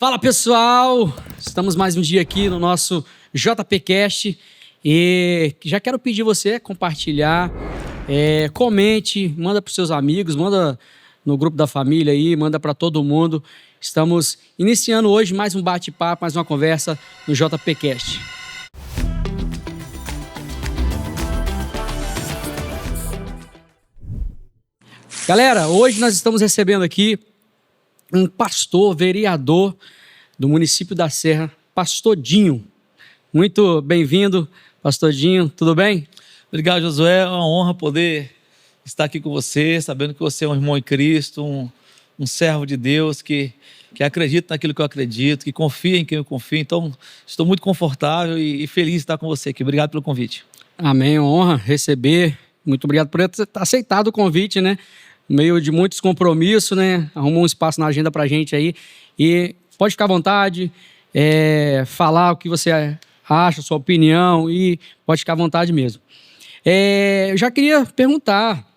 Fala pessoal, estamos mais um dia aqui no nosso JPcast e já quero pedir você compartilhar, comente, manda para os seus amigos, manda no grupo da família aí, manda para todo mundo. Estamos iniciando hoje mais um bate-papo, mais uma conversa no JPcast. Galera, hoje nós estamos recebendo aqui um pastor, vereador do município da Serra, Pastor Dinho. Muito bem-vindo, Pastor Dinho, tudo bem? Obrigado, Josué, é uma honra poder estar aqui com você, sabendo que você é um irmão em Cristo, um servo de Deus que acredita naquilo que eu acredito, que confia em quem eu confio. Então, estou muito confortável e feliz de estar com você aqui. Obrigado pelo convite. Amém, honra receber. Muito obrigado por ter aceitado o convite, né? No meio de muitos compromissos, né? Arrumou um espaço na agenda pra gente aí. E pode ficar à vontade, falar o que você acha, sua opinião, e pode ficar à vontade mesmo. Eu já queria perguntar,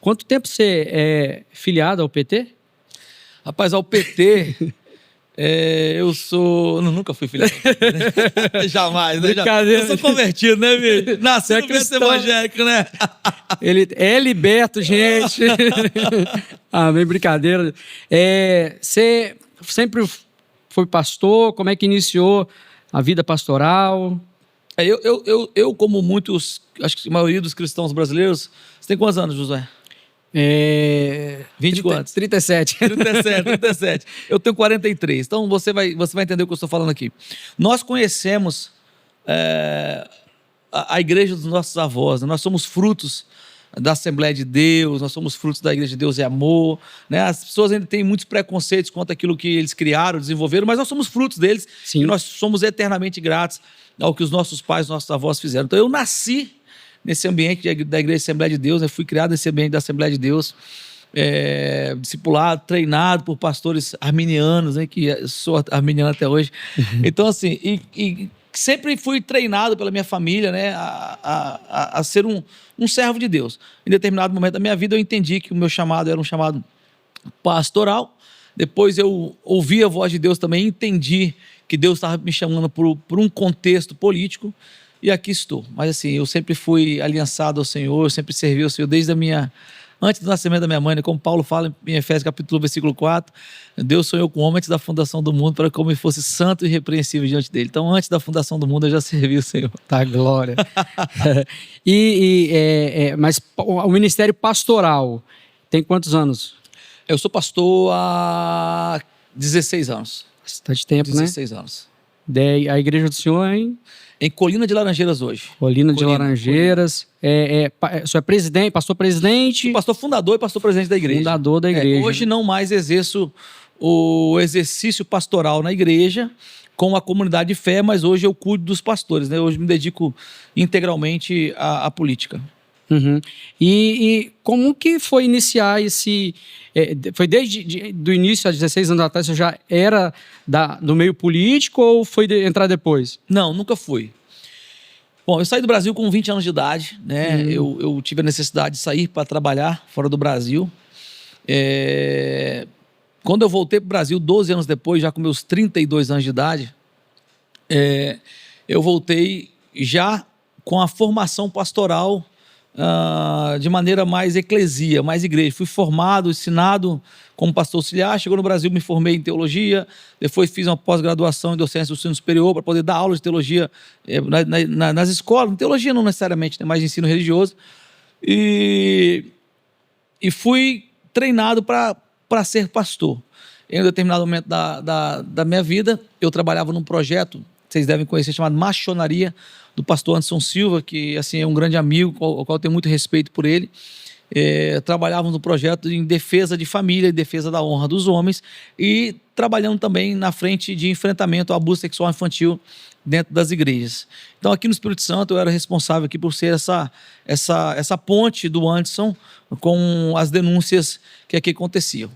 quanto tempo você é filiado ao PT? Rapaz, ao PT, eu sou... nunca fui filiado ao PT, né? Jamais, né? Eu sou convertido, né, bicho? Nasci no berço evangélico, né? Ele é liberto, gente. Bem brincadeira. Você sempre foi pastor? Como é que iniciou a vida pastoral? Eu, como muitos, acho que a maioria dos cristãos brasileiros, você tem quantos anos, Josué? 20 quantos? 37. 37. Eu tenho 43. Então você vai entender o que eu estou falando aqui. Nós conhecemos a igreja dos nossos avós, né? Nós somos frutos da Assembleia de Deus, nós somos frutos da Igreja de Deus e Amor, né? As pessoas ainda têm muitos preconceitos quanto àquilo que eles criaram, desenvolveram, mas nós somos frutos deles. Sim. E nós somos eternamente gratos ao que os nossos pais, nossos avós fizeram. Então eu nasci nesse ambiente da Igreja de Assembleia de Deus, né? Fui criado nesse ambiente da Assembleia de Deus, discipulado, treinado por pastores arminianos, né? Que sou arminiano até hoje. Então assim, sempre fui treinado pela minha família, né, a ser um servo de Deus. Em determinado momento da minha vida eu entendi que o meu chamado era um chamado pastoral. Depois eu ouvi a voz de Deus também, entendi que Deus estava me chamando por um contexto político e aqui estou. Mas assim, eu sempre fui aliançado ao Senhor, eu sempre servi ao Senhor desde antes do nascimento da minha mãe, né? Como Paulo fala em Efésios capítulo versículo 4, Deus sonhou com o homem antes da fundação do mundo para que o homem fosse santo e irrepreensível diante dele. Então, antes da fundação do mundo, eu já servi o Senhor. Tá, glória. Mas o ministério pastoral tem quantos anos? Eu sou pastor há 16 anos. Bastante tempo, 16 né? anos. A igreja do senhor é em Colina de Laranjeiras hoje. Colina de Laranjeiras. O senhor é presidente, pastor presidente? Sou pastor fundador e pastor presidente da igreja. Fundador da igreja. Hoje não mais exerço o exercício pastoral na igreja com a comunidade de fé, mas hoje eu cuido dos pastores, né? Hoje me dedico integralmente à política. Uhum. E como que foi iniciar esse... foi desde do início, há 16 anos atrás, você já era do meio político ou foi entrar depois? Não, nunca fui. Bom, eu saí do Brasil com 20 anos de idade, né? Eu tive a necessidade de sair para trabalhar fora do Brasil. Quando eu voltei para o Brasil, 12 anos depois, já com meus 32 anos de idade, eu voltei já com a formação pastoral de maneira mais eclesia, mais igreja. Fui formado, ensinado como pastor auxiliar. Chegou no Brasil, me formei em teologia. Depois fiz uma pós-graduação em docência do ensino superior para poder dar aula de teologia nas escolas. Teologia não necessariamente, né, mas de ensino religioso. E fui treinado para ser pastor. Em um determinado momento da minha vida, eu trabalhava num projeto, vocês devem conhecer, chamado Machonaria, do pastor Anderson Silva, que assim, é um grande amigo, ao qual eu tenho muito respeito por ele. Trabalhávamos no projeto em defesa de família, em defesa da honra dos homens e trabalhando também na frente de enfrentamento ao abuso sexual infantil dentro das igrejas. Então, aqui no Espírito Santo, eu era responsável aqui por ser essa ponte do Anderson com as denúncias que aqui aconteciam.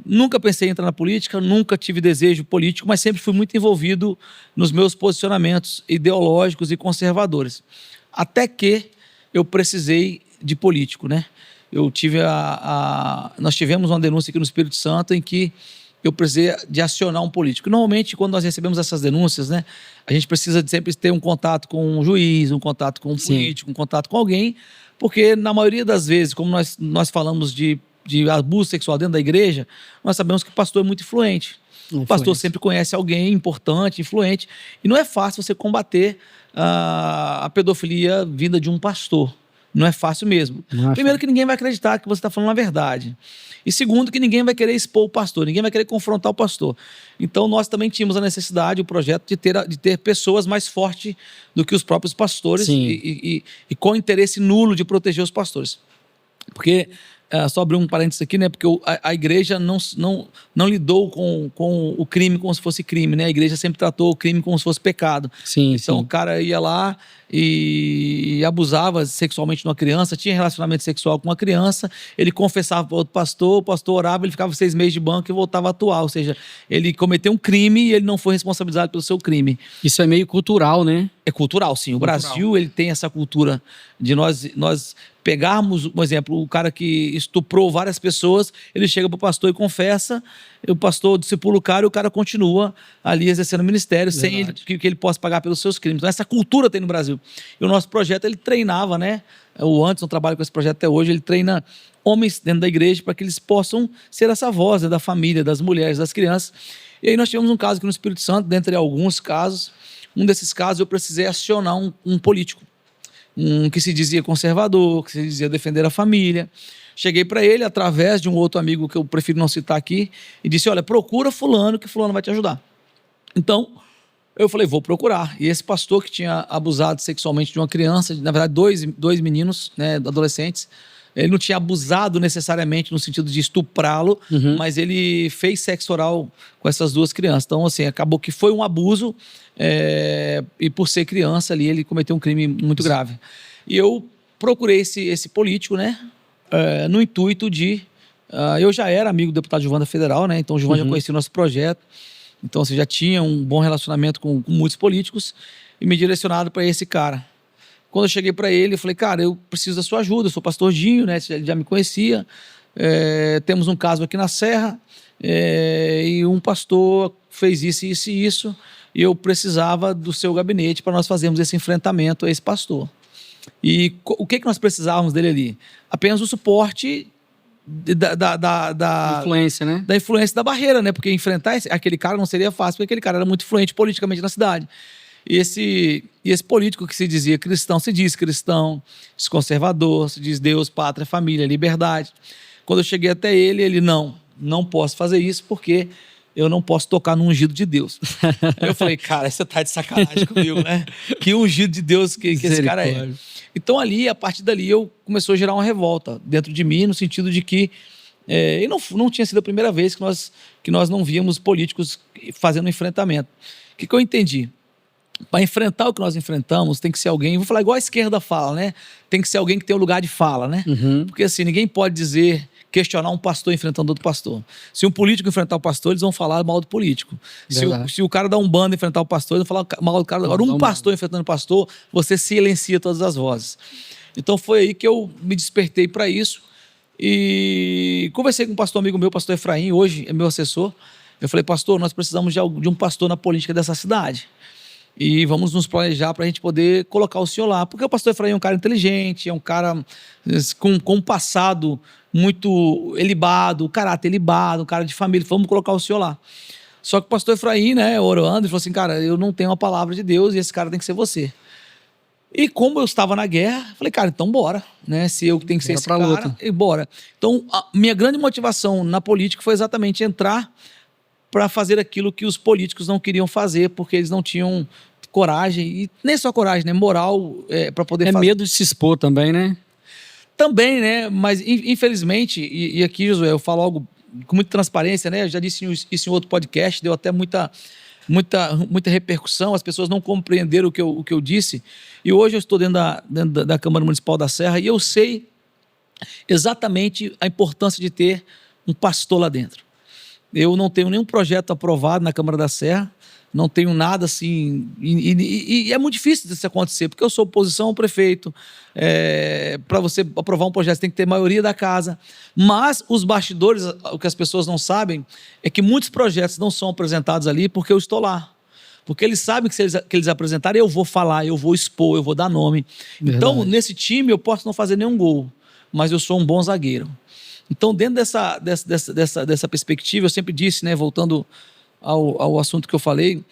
Nunca pensei em entrar na política, nunca tive desejo político, mas sempre fui muito envolvido nos meus posicionamentos ideológicos e conservadores. Até que eu precisei de político, né? Nós tivemos uma denúncia aqui no Espírito Santo em que eu precisei de acionar um político. Normalmente, quando nós recebemos essas denúncias, né, a gente precisa de sempre ter um contato com um juiz, um contato com um político, um contato com alguém, porque na maioria das vezes, como nós falamos de abuso sexual dentro da igreja, nós sabemos que o pastor é muito influente. O pastor sempre conhece alguém importante, influente, e não é fácil você combater a pedofilia vinda de um pastor. Não é fácil mesmo. Primeiro, que ninguém vai acreditar que você está falando a verdade. E segundo, que ninguém vai querer expor o pastor, ninguém vai querer confrontar o pastor. Então, nós também tínhamos a necessidade, o projeto, de ter pessoas mais fortes do que os próprios pastores e com interesse nulo de proteger os pastores. Porque, só abrir um parênteses aqui, né? Porque a igreja não lidou com o crime como se fosse crime, né? A igreja sempre tratou o crime como se fosse pecado. Então, o cara ia lá e abusava sexualmente de uma criança, tinha relacionamento sexual com uma criança, ele confessava para outro pastor, o pastor orava, ele ficava 6 meses de banco e voltava a atuar. Ou seja, ele cometeu um crime e ele não foi responsabilizado pelo seu crime. Isso é meio cultural, né? É cultural, sim. O Brasil, ele tem essa cultura de nós pegarmos, por exemplo, o cara que estuprou várias pessoas, ele chega para o pastor e confessa, o pastor discipula o cara e o cara continua ali exercendo o ministério sem que ele possa pagar pelos seus crimes. Então, essa cultura tem no Brasil. E o nosso projeto, ele treinava, né? O Anderson trabalha com esse projeto até hoje, ele treina homens dentro da igreja para que eles possam ser essa voz, né, da família, das mulheres, das crianças. E aí nós tivemos um caso aqui no Espírito Santo, dentre alguns casos. Um desses casos eu precisei acionar um político, que se dizia conservador, que se dizia defender a família. Cheguei para ele através de um outro amigo que eu prefiro não citar aqui e disse, olha, procura fulano que fulano vai te ajudar. Então, eu falei, vou procurar. E esse pastor que tinha abusado sexualmente de uma criança, na verdade dois meninos, né, adolescentes, ele não tinha abusado necessariamente no sentido de estuprá-lo, mas ele fez sexo oral com essas 2 crianças. Então, assim, acabou que foi um abuso e por ser criança ali, ele cometeu um crime muito grave. E eu procurei esse político, né, no intuito de... eu já era amigo do deputado Gilvan da Federal, né, então o Gilvan já conhecia o nosso projeto, então você já tinha um bom relacionamento com muitos políticos e me direcionado para esse cara. Quando eu cheguei para ele, eu falei, cara, eu preciso da sua ajuda, eu sou pastor Dinho, né? Ele já me conhecia, temos um caso aqui na Serra, e um pastor fez isso, isso e isso, e eu precisava do seu gabinete para nós fazermos esse enfrentamento a esse pastor. E o que nós precisávamos dele ali? Apenas o suporte da influência, né? Da influência da barreira, né? Porque enfrentar aquele cara não seria fácil, porque aquele cara era muito influente politicamente na cidade. E esse político que se dizia cristão, se diz cristão, se conservador, se diz Deus, pátria, família, liberdade. Quando eu cheguei até ele não posso fazer isso porque eu não posso tocar no ungido de Deus. Aí eu falei, cara, você tá de sacanagem comigo, né? Que ungido de Deus que esse cara é. Então ali, a partir dali, começou a gerar uma revolta dentro de mim, no sentido de que e não tinha sido a primeira vez que nós não víamos políticos fazendo um enfrentamento. O que eu entendi? Para enfrentar o que nós enfrentamos, tem que ser alguém, vou falar igual a esquerda fala, né? Tem que ser alguém que tem um lugar de fala, né? Porque assim, ninguém pode questionar um pastor enfrentando outro pastor. Se um político enfrentar o pastor, eles vão falar mal do político. Se o cara da Umbanda enfrentar o pastor, eles vão falar mal do cara. Agora, um pastor enfrentando o pastor, você silencia todas as vozes. Então foi aí que eu me despertei para isso e conversei com um pastor amigo meu, pastor Efraim, hoje é meu assessor. Eu falei, pastor, nós precisamos de um pastor na política dessa cidade. E vamos nos planejar para a gente poder colocar o senhor lá. Porque o pastor Efraim é um cara inteligente, é um cara com um passado muito ilibado, caráter ilibado, um cara de família. Vamos colocar o senhor lá. Só que o pastor Efraim, né, orando, ele falou assim, cara, eu não tenho a palavra de Deus e esse cara tem que ser você. E como eu estava na guerra, falei, cara, então bora. Né? Se eu tenho que ser esse cara, e bora. Então, a minha grande motivação na política foi exatamente entrar para fazer aquilo que os políticos não queriam fazer, porque eles não tinham coragem, e nem só coragem, né? Moral para poder fazer. Medo de se expor também, né? Também, né? Mas infelizmente, e aqui, Josué, eu falo algo com muita transparência, né? Eu já disse isso em outro podcast, deu até muita repercussão, as pessoas não compreenderam o que eu disse, e hoje eu estou dentro da Câmara Municipal da Serra e eu sei exatamente a importância de ter um pastor lá dentro. Eu não tenho nenhum projeto aprovado na Câmara da Serra, Não tenho nada assim. E é muito difícil disso acontecer, porque eu sou oposição ao prefeito. Para você aprovar um projeto, você tem que ter maioria da casa. Mas os bastidores, o que as pessoas não sabem, é que muitos projetos não são apresentados ali porque eu estou lá. Porque eles sabem que se eles apresentarem, eu vou falar, eu vou expor, eu vou dar nome. Verdade. Então, nesse time, eu posso não fazer nenhum gol, mas eu sou um bom zagueiro. Então, dentro dessa perspectiva, eu sempre disse, né, voltando ao assunto que eu falei,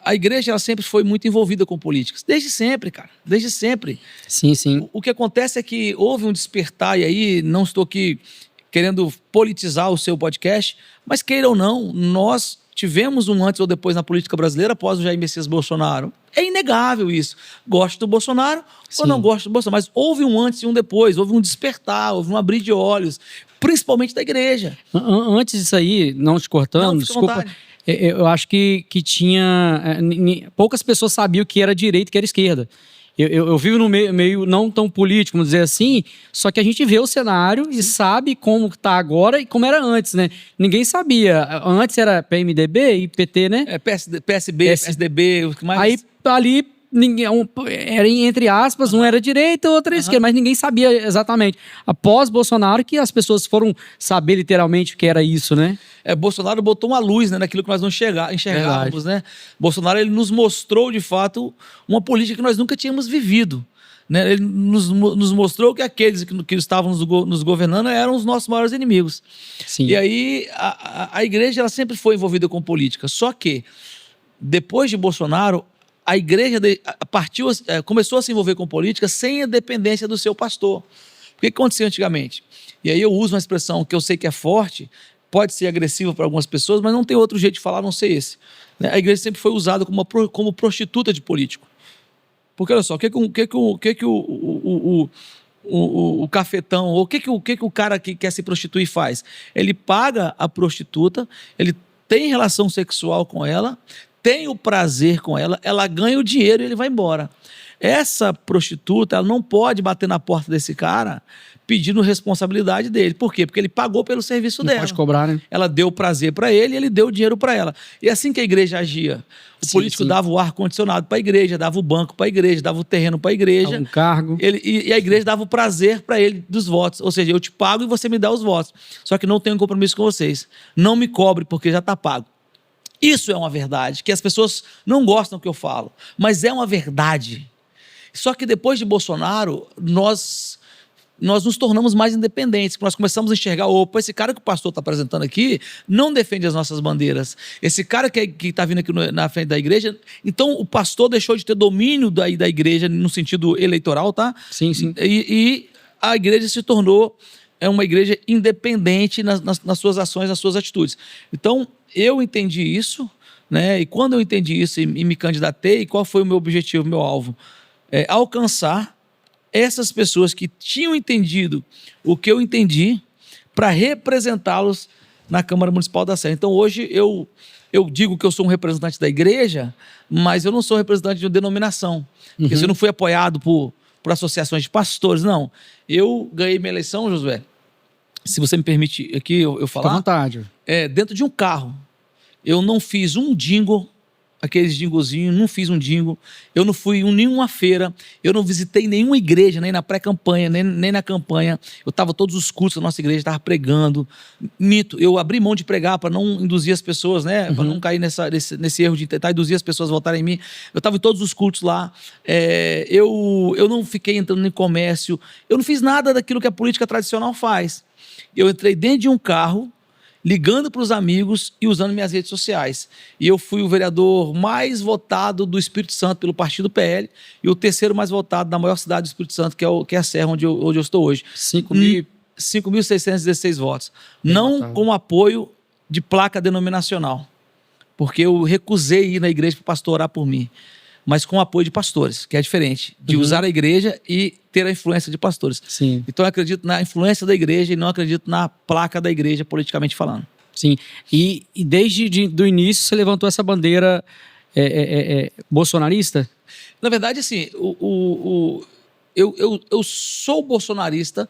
a igreja ela sempre foi muito envolvida com políticas. Desde sempre, cara. Desde sempre. Sim, sim. O que acontece é que houve um despertar, e aí não estou aqui querendo politizar o seu podcast, mas queira ou não, nós tivemos um antes ou depois na política brasileira após o Jair Messias Bolsonaro. É inegável isso. Gosto do Bolsonaro ou não gosto do Bolsonaro, mas houve um antes e um depois, houve um despertar, houve um abrir de olhos, principalmente da igreja. Antes disso aí, não te cortando, Não, fica à desculpa, vontade. eu acho que tinha... poucas pessoas sabiam o que era direita e o que era esquerda. Eu vivo no meio não tão político, vamos dizer assim, só que a gente vê o cenário e sabe como está agora e como era antes, né? Ninguém sabia. Antes era PMDB e PT, né? PSB, PSDB, o que mais... Aí ali era entre aspas, um era direita, outro era esquerda, mas ninguém sabia exatamente. Após Bolsonaro que as pessoas foram saber literalmente o que era isso, né? Bolsonaro botou uma luz, né, naquilo que nós não enxergávamos, né? Bolsonaro ele nos mostrou de fato uma política que nós nunca tínhamos vivido, né? Ele nos mostrou que aqueles que estavam nos governando eram os nossos maiores inimigos. Sim. E aí a igreja ela sempre foi envolvida com política, só que depois de Bolsonaro a igreja começou a se envolver com política sem a dependência do seu pastor. O que acontecia antigamente? E aí eu uso uma expressão que eu sei que é forte, pode ser agressiva para algumas pessoas, mas não tem outro jeito de falar a não ser esse. A igreja sempre foi usada como prostituta de político. Porque olha só, o que o cafetão, ou o que o cara que quer se prostituir faz? Ele paga a prostituta, ele tem relação sexual com ela, tem o prazer com ela, ela ganha o dinheiro e ele vai embora. Essa prostituta, ela não pode bater na porta desse cara pedindo responsabilidade dele. Por quê? Porque ele pagou pelo serviço dela. Não pode cobrar, né? Ela deu prazer para ele e ele deu dinheiro para ela. E é assim que a igreja agia. O político dava o ar-condicionado para a igreja, dava o banco para a igreja, dava o terreno para a igreja. Dava um cargo. E a igreja dava o prazer para ele dos votos. Ou seja, eu te pago e você me dá os votos. Só que não tenho compromisso com vocês. Não me cobre porque já está pago. Isso é uma verdade, que as pessoas não gostam que eu falo, mas é uma verdade. Só que depois de Bolsonaro, nós nos tornamos mais independentes, nós começamos a enxergar, opa, esse cara que o pastor está apresentando aqui não defende as nossas bandeiras, esse cara que está vindo aqui na frente da igreja, então o pastor deixou de ter domínio da igreja no sentido eleitoral, tá? Sim, sim. E a igreja se tornou uma igreja independente nas suas ações, nas suas atitudes. Então, eu entendi isso, né? E quando eu entendi isso e me candidatei, qual foi o meu objetivo, o meu alvo? Alcançar essas pessoas que tinham entendido o que eu entendi para representá-los na Câmara Municipal da Serra. Então, hoje, eu digo que eu sou um representante da igreja, mas eu não sou representante de uma denominação. Porque eu não fui apoiado por associações de pastores, não. Eu ganhei minha eleição, Josué, se você me permite aqui eu falar. Fica à vontade. Dentro de um carro. Eu não fiz um jingle, aqueles jinglezinhos, não fiz um jingle. Eu não fui em nenhuma feira, eu não visitei nenhuma igreja, nem na pré-campanha, nem na campanha. Eu estava todos os cultos da nossa igreja, estava pregando. Mito, eu abri mão de pregar para não induzir as pessoas, né? Para não cair nesse erro de tentar induzir as pessoas a votarem em mim. Eu estava em todos os cultos lá. Eu não fiquei entrando em comércio. Eu não fiz nada daquilo que a política tradicional faz. Eu entrei dentro de um carro, ligando para os amigos e usando minhas redes sociais. E eu fui o vereador mais votado do Espírito Santo pelo partido PL e o terceiro mais votado da maior cidade do Espírito Santo, que é a Serra, onde eu estou hoje. 5.616 votos. Não com apoio de placa denominacional, porque eu recusei ir na igreja para pastorar por mim, mas com apoio de pastores, que é diferente, de usar a igreja e ter a influência de pastores. Sim. Então eu acredito na influência da igreja e não acredito na placa da igreja, politicamente falando. Sim, e desde do início você levantou essa bandeira bolsonarista? Na verdade, assim, eu sou bolsonarista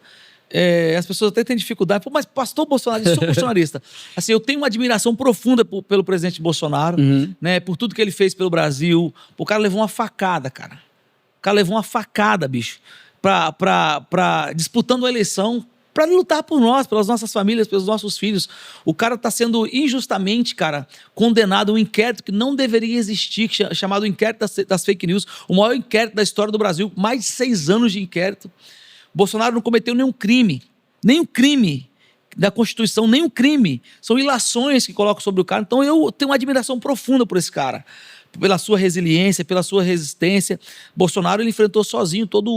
as pessoas até têm dificuldade. Pô, mas pastor bolsonarista, sou bolsonarista. Assim, eu tenho uma admiração profunda pelo presidente Bolsonaro, né? Por tudo que ele fez pelo Brasil. O cara levou uma facada, cara. O cara levou uma facada, bicho, disputando a eleição para lutar por nós, pelas nossas famílias, pelos nossos filhos. O cara está sendo injustamente, cara, condenado a um inquérito que não deveria existir, chamado inquérito das fake news, o maior inquérito da história do Brasil, mais de 6 anos de inquérito. Bolsonaro não cometeu nenhum crime da Constituição, nenhum crime. São ilações que colocam sobre o cara. Então eu tenho uma admiração profunda por esse cara, pela sua resiliência, pela sua resistência. Bolsonaro ele enfrentou sozinho todo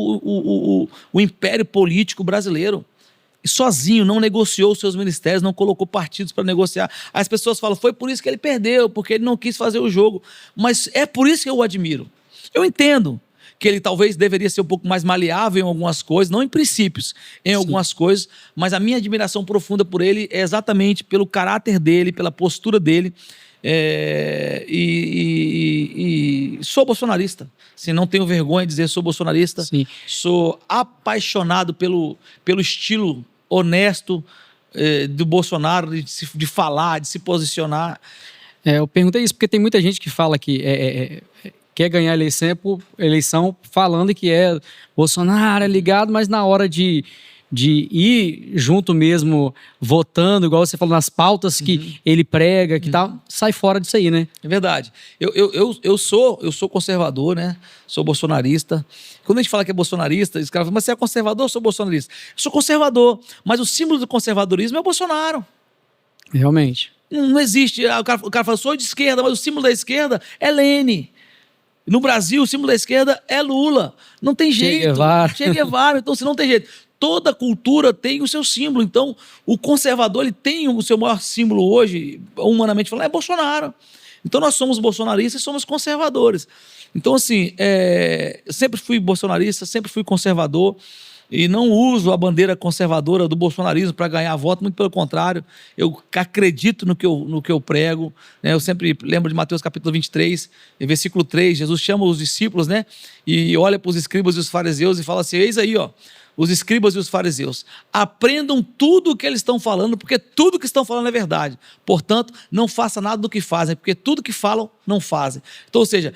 o império político brasileiro. E sozinho, não negociou os seus ministérios, não colocou partidos para negociar. As pessoas falam, foi por isso que ele perdeu, porque ele não quis fazer o jogo. Mas é por isso que eu o admiro. Eu entendo que ele talvez deveria ser um pouco mais maleável em algumas coisas, não em princípios, em algumas coisas, mas a minha admiração profunda por ele é exatamente pelo caráter dele, pela postura dele. E sou bolsonarista. Assim, não tenho vergonha de dizer sou bolsonarista. Sim. Sou apaixonado pelo estilo honesto do Bolsonaro, de falar, de se posicionar. Eu perguntei isso porque tem muita gente que fala que quer ganhar eleição falando que é Bolsonaro, é ligado, mas na hora de ir junto mesmo, votando, igual você falou, nas pautas que ele prega, que tal, sai fora disso aí, né? É verdade. Eu sou conservador, né? Sou bolsonarista. Quando a gente fala que é bolsonarista, os caras falam, mas você é conservador ou sou bolsonarista? Eu sou conservador, mas o símbolo do conservadorismo é o Bolsonaro. Realmente. Não existe. O cara fala, sou de esquerda, mas o símbolo da esquerda é Lênin. No Brasil, o símbolo da esquerda é Lula. Não tem jeito. Che Guevara. Então, se não tem jeito. Toda cultura tem o seu símbolo. Então, o conservador ele tem o seu maior símbolo hoje, humanamente falando, é Bolsonaro. Então, nós somos bolsonaristas e somos conservadores. Então, assim, eu sempre fui bolsonarista, sempre fui conservador e não uso a bandeira conservadora do bolsonarismo para ganhar voto, muito pelo contrário, eu acredito no que eu prego, né? Eu sempre lembro de Mateus capítulo 23, versículo 3, Jesus chama os discípulos, né? E olha para os escribas e os fariseus e fala assim, eis aí, ó, os escribas e os fariseus, aprendam tudo o que eles estão falando, porque tudo que estão falando é verdade. Portanto, não faça nada do que fazem, porque tudo que falam, não fazem. Então, ou seja,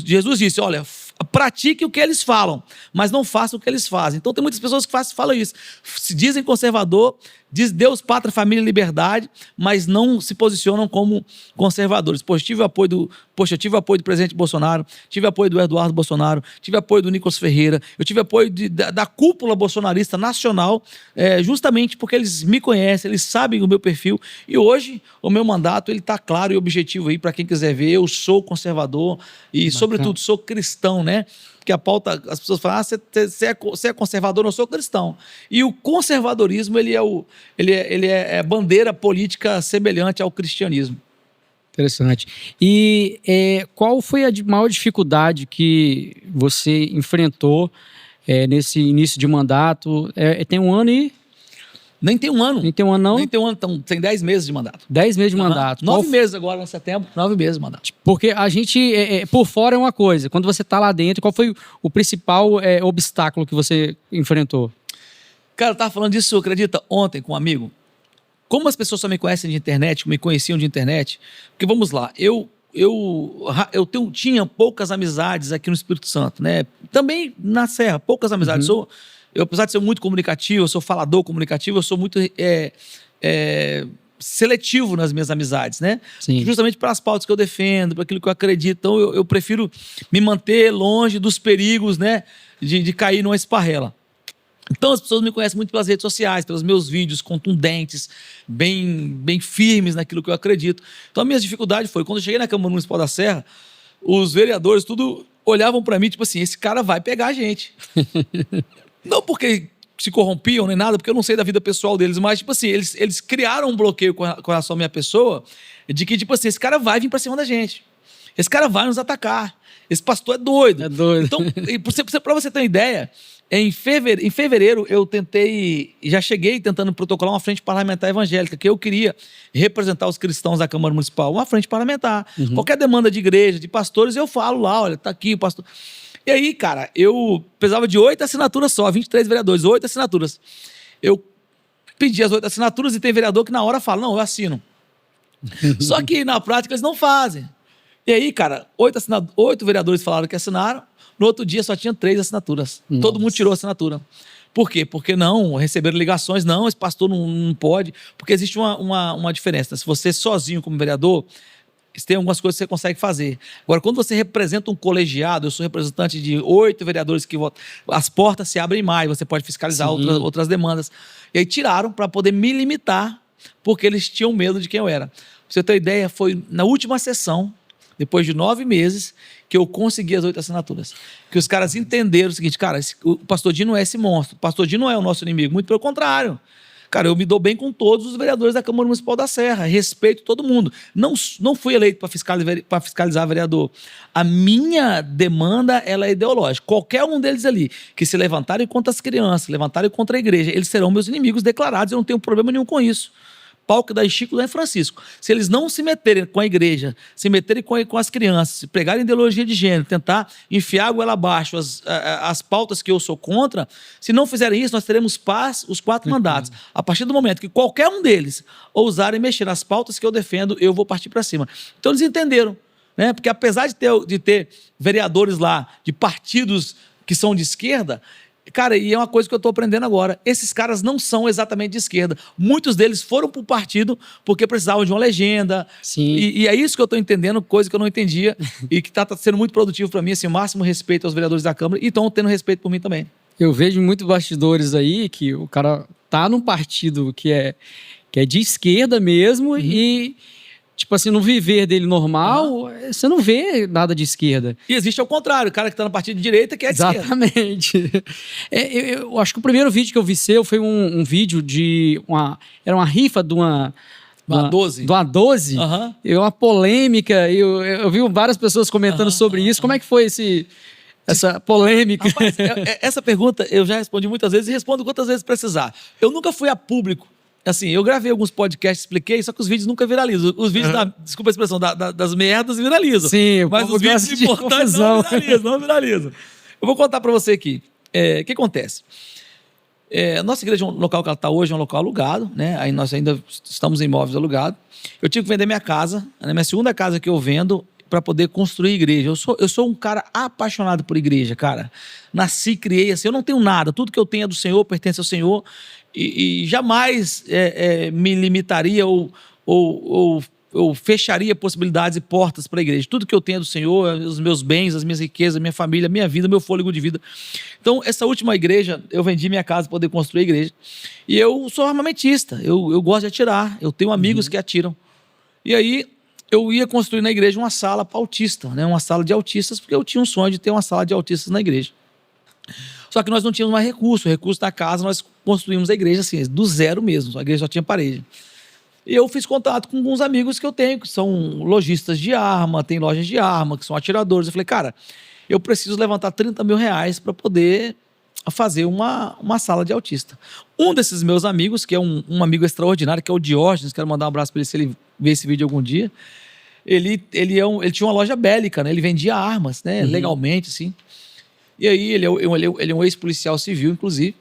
Jesus disse, olha, pratique o que eles falam, mas não faça o que eles fazem. Então, tem muitas pessoas que falam isso. Se dizem conservador, diz Deus, pátria, família e liberdade, mas não se posicionam como conservadores. Poxa, eu tive o apoio do presidente Bolsonaro, tive apoio do Eduardo Bolsonaro, tive apoio do Nicolas Ferreira, eu tive apoio da cúpula bolsonarista nacional, justamente porque eles me conhecem, eles sabem o meu perfil, e hoje o meu mandato está claro e objetivo aí para quem quiser ver. Eu sou conservador e, sobretudo, sou cristão, né? Porque a pauta, as pessoas falam, você é conservador, não sou cristão. E o conservadorismo, ele é bandeira política semelhante ao cristianismo. Interessante. E qual foi a maior dificuldade que você enfrentou nesse início de mandato? Tem um ano e... Nem tem um ano. Nem tem um ano, não? Nem tem um ano, então, tem 10 meses de mandato. 10 meses de mandato. 9 meses agora, em setembro, 9 meses de mandato. Porque a gente, por fora é uma coisa, quando você está lá dentro, qual foi o principal obstáculo que você enfrentou? Cara, eu tava falando disso, acredita, ontem com um amigo. Como as pessoas só me conhecem de internet, me conheciam de internet, porque vamos lá, eu tinha poucas amizades aqui no Espírito Santo, né? Também na Serra, poucas amizades. Eu, apesar de ser muito comunicativo, eu sou falador comunicativo, eu sou muito seletivo nas minhas amizades, né? Sim. Justamente para as pautas que eu defendo, para aquilo que eu acredito. Então, eu prefiro me manter longe dos perigos, né? De cair numa esparrela. Então, as pessoas me conhecem muito pelas redes sociais, pelos meus vídeos contundentes, bem firmes naquilo que eu acredito. Então, a minha dificuldade foi, quando eu cheguei na Câmara Municipal da Serra, os vereadores tudo olhavam para mim, tipo assim, esse cara vai pegar a gente. Não porque se corrompiam nem nada, porque eu não sei da vida pessoal deles, mas, tipo assim, eles criaram um bloqueio com relação à minha pessoa, de que, tipo assim, esse cara vai vir pra cima da gente. Esse cara vai nos atacar. Esse pastor é doido. É doido. Então, pra você ter uma ideia, em fevereiro eu já cheguei tentando protocolar uma frente parlamentar evangélica, que eu queria representar os cristãos da Câmara Municipal, uma frente parlamentar. Qualquer demanda de igreja, de pastores, eu falo lá, olha, tá aqui o pastor... E aí, cara, eu precisava de 8 assinaturas só, 23 vereadores, 8 assinaturas. eu pedi as 8 assinaturas e tem vereador que na hora fala, não, eu assino. Só que na prática eles não fazem. E aí, cara, 8 vereadores falaram que assinaram, no outro dia só tinha 3 assinaturas. Nossa. Todo mundo tirou a assinatura. Por quê? Porque não receberam ligações, não, esse pastor não pode, porque existe uma diferença. Se você sozinho como vereador, tem algumas coisas que você consegue fazer. Agora, quando você representa um colegiado, eu sou representante de 8 vereadores que votam, as portas se abrem mais, você pode fiscalizar outras demandas. E aí tiraram para poder me limitar, porque eles tinham medo de quem eu era. Pra você ter uma ideia, foi na última sessão, depois de 9 meses, que eu consegui as 8 assinaturas. Que os caras entenderam o seguinte, cara, o pastor Dinho não é esse monstro, o pastor Dinho não é o nosso inimigo, muito pelo contrário. Cara, eu me dou bem com todos os vereadores da Câmara Municipal da Serra, respeito todo mundo. Não fui eleito para fiscalizar vereador. A minha demanda, ela é ideológica. Qualquer um deles ali que se levantarem contra as crianças, levantarem contra a igreja, eles serão meus inimigos declarados, eu não tenho problema nenhum com isso. Pau que dá em Chico, dá em Francisco. Se eles não se meterem com a igreja, se meterem com as crianças, se pregarem ideologia de gênero, tentar enfiar a goela abaixo as pautas que eu sou contra, se não fizerem isso, nós teremos paz os 4 mandatos. A partir do momento que qualquer um deles ousarem mexer nas pautas que eu defendo, eu vou partir para cima. Então eles entenderam, né? Porque apesar de ter vereadores lá de partidos que são de esquerda, cara, e é uma coisa que eu estou aprendendo agora. Esses caras não são exatamente de esquerda. Muitos deles foram para o partido porque precisavam de uma legenda. Sim. E é isso que eu estou entendendo, coisa que eu não entendia e que está sendo muito produtivo para mim, assim, o máximo respeito aos vereadores da Câmara e estão tendo respeito por mim também. Eu vejo muitos bastidores aí que o cara tá num partido que é de esquerda mesmo e, tipo assim, no viver dele normal, você não vê nada de esquerda. E existe ao contrário, o cara que está no partido de direita que é de esquerda. Exatamente. Eu acho que o primeiro vídeo que eu vi seu foi um vídeo de era uma rifa de uma 12. De uma 12. E uma polêmica. Eu vi várias pessoas comentando sobre isso. Como é que foi essa polêmica? Rapaz, essa pergunta eu já respondi muitas vezes e respondo quantas vezes precisar. Eu nunca fui a público. Assim, eu gravei alguns podcasts, expliquei, só que os vídeos nunca viralizam. Os vídeos, desculpa a expressão, das merdas viralizam. Sim, mas os vídeos importantes não viralizam. Eu vou contar para você aqui. O que acontece? Nossa igreja, o local que ela está hoje, é um local alugado, né? Aí nós ainda estamos em imóveis alugados. Eu tive que vender minha casa, né? Minha segunda casa que eu vendo, para poder construir igreja. Eu sou um cara apaixonado por igreja, cara. Nasci, criei, assim, eu não tenho nada. Tudo que eu tenho é do Senhor, pertence ao Senhor. E jamais me limitaria ou fecharia possibilidades e portas para a igreja. Tudo que eu tenho é do Senhor, os meus bens, as minhas riquezas, minha família, minha vida, meu fôlego de vida. Então, essa última igreja, eu vendi minha casa para poder construir a igreja. E eu sou armamentista, eu gosto de atirar, eu tenho amigos que atiram. E aí, eu ia construir na igreja uma sala para autista, né? Uma sala de autistas, porque eu tinha um sonho de ter uma sala de autistas na igreja. Só que nós não tínhamos mais recurso da casa, nós construímos a igreja assim, do zero mesmo, a igreja só tinha parede. E eu fiz contato com alguns amigos que eu tenho, que são lojistas de arma, tem lojas de arma, que são atiradores. Eu falei, cara, eu preciso levantar 30 mil reais para poder fazer uma sala de autista. Um desses meus amigos, que é um amigo extraordinário, que é o Diógenes, quero mandar um abraço para ele se ele ver esse vídeo algum dia, ele tinha uma loja bélica, né? Ele vendia armas, né? Legalmente, assim. E aí, ele é um ex-policial civil, inclusive.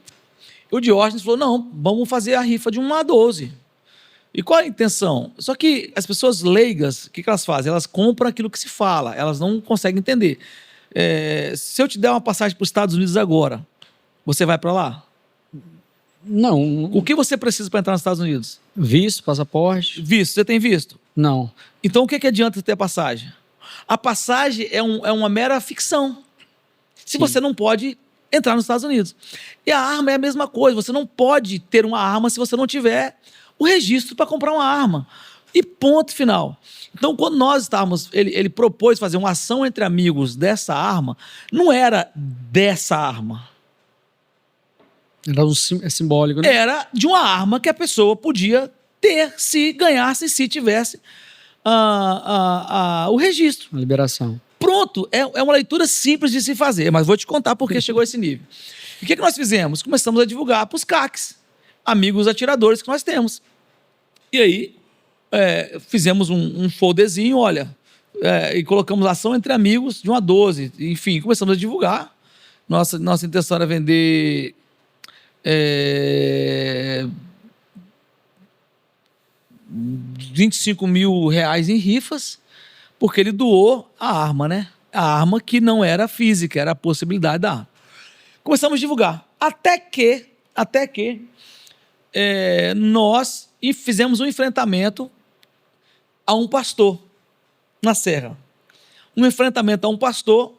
E o Diógenes falou, não, vamos fazer a rifa de uma 12. E qual a intenção? Só que as pessoas leigas, o que elas fazem? Elas compram aquilo que se fala, elas não conseguem entender. Se eu te der uma passagem para os Estados Unidos agora, você vai para lá? Não. O que você precisa para entrar nos Estados Unidos? Visto, passaporte. Visto. Você tem visto? Não. Então, o que adianta ter a passagem? A passagem é uma mera ficção. Se você não pode entrar nos Estados Unidos. E a arma é a mesma coisa. Você não pode ter uma arma se você não tiver o registro para comprar uma arma. E ponto final. Então, quando nós estávamos... Ele propôs fazer uma ação entre amigos dessa arma, não era dessa arma. Era simbólico, né? Era de uma arma que a pessoa podia ter se ganhasse, se tivesse o registro. A liberação. Pronto, é uma leitura simples de se fazer, mas vou te contar por que chegou a esse nível. E o que nós fizemos? Começamos a divulgar para os CACs, amigos atiradores que nós temos. E aí, fizemos um folderzinho, olha, e colocamos ação entre amigos de uma 12. Enfim, começamos a divulgar. Nossa intenção era vender R$25 mil em rifas, porque ele doou a arma, né? A arma que não era física, era a possibilidade da arma. Começamos a divulgar. Até que nós fizemos um enfrentamento a um pastor na Serra. Um enfrentamento a um pastor,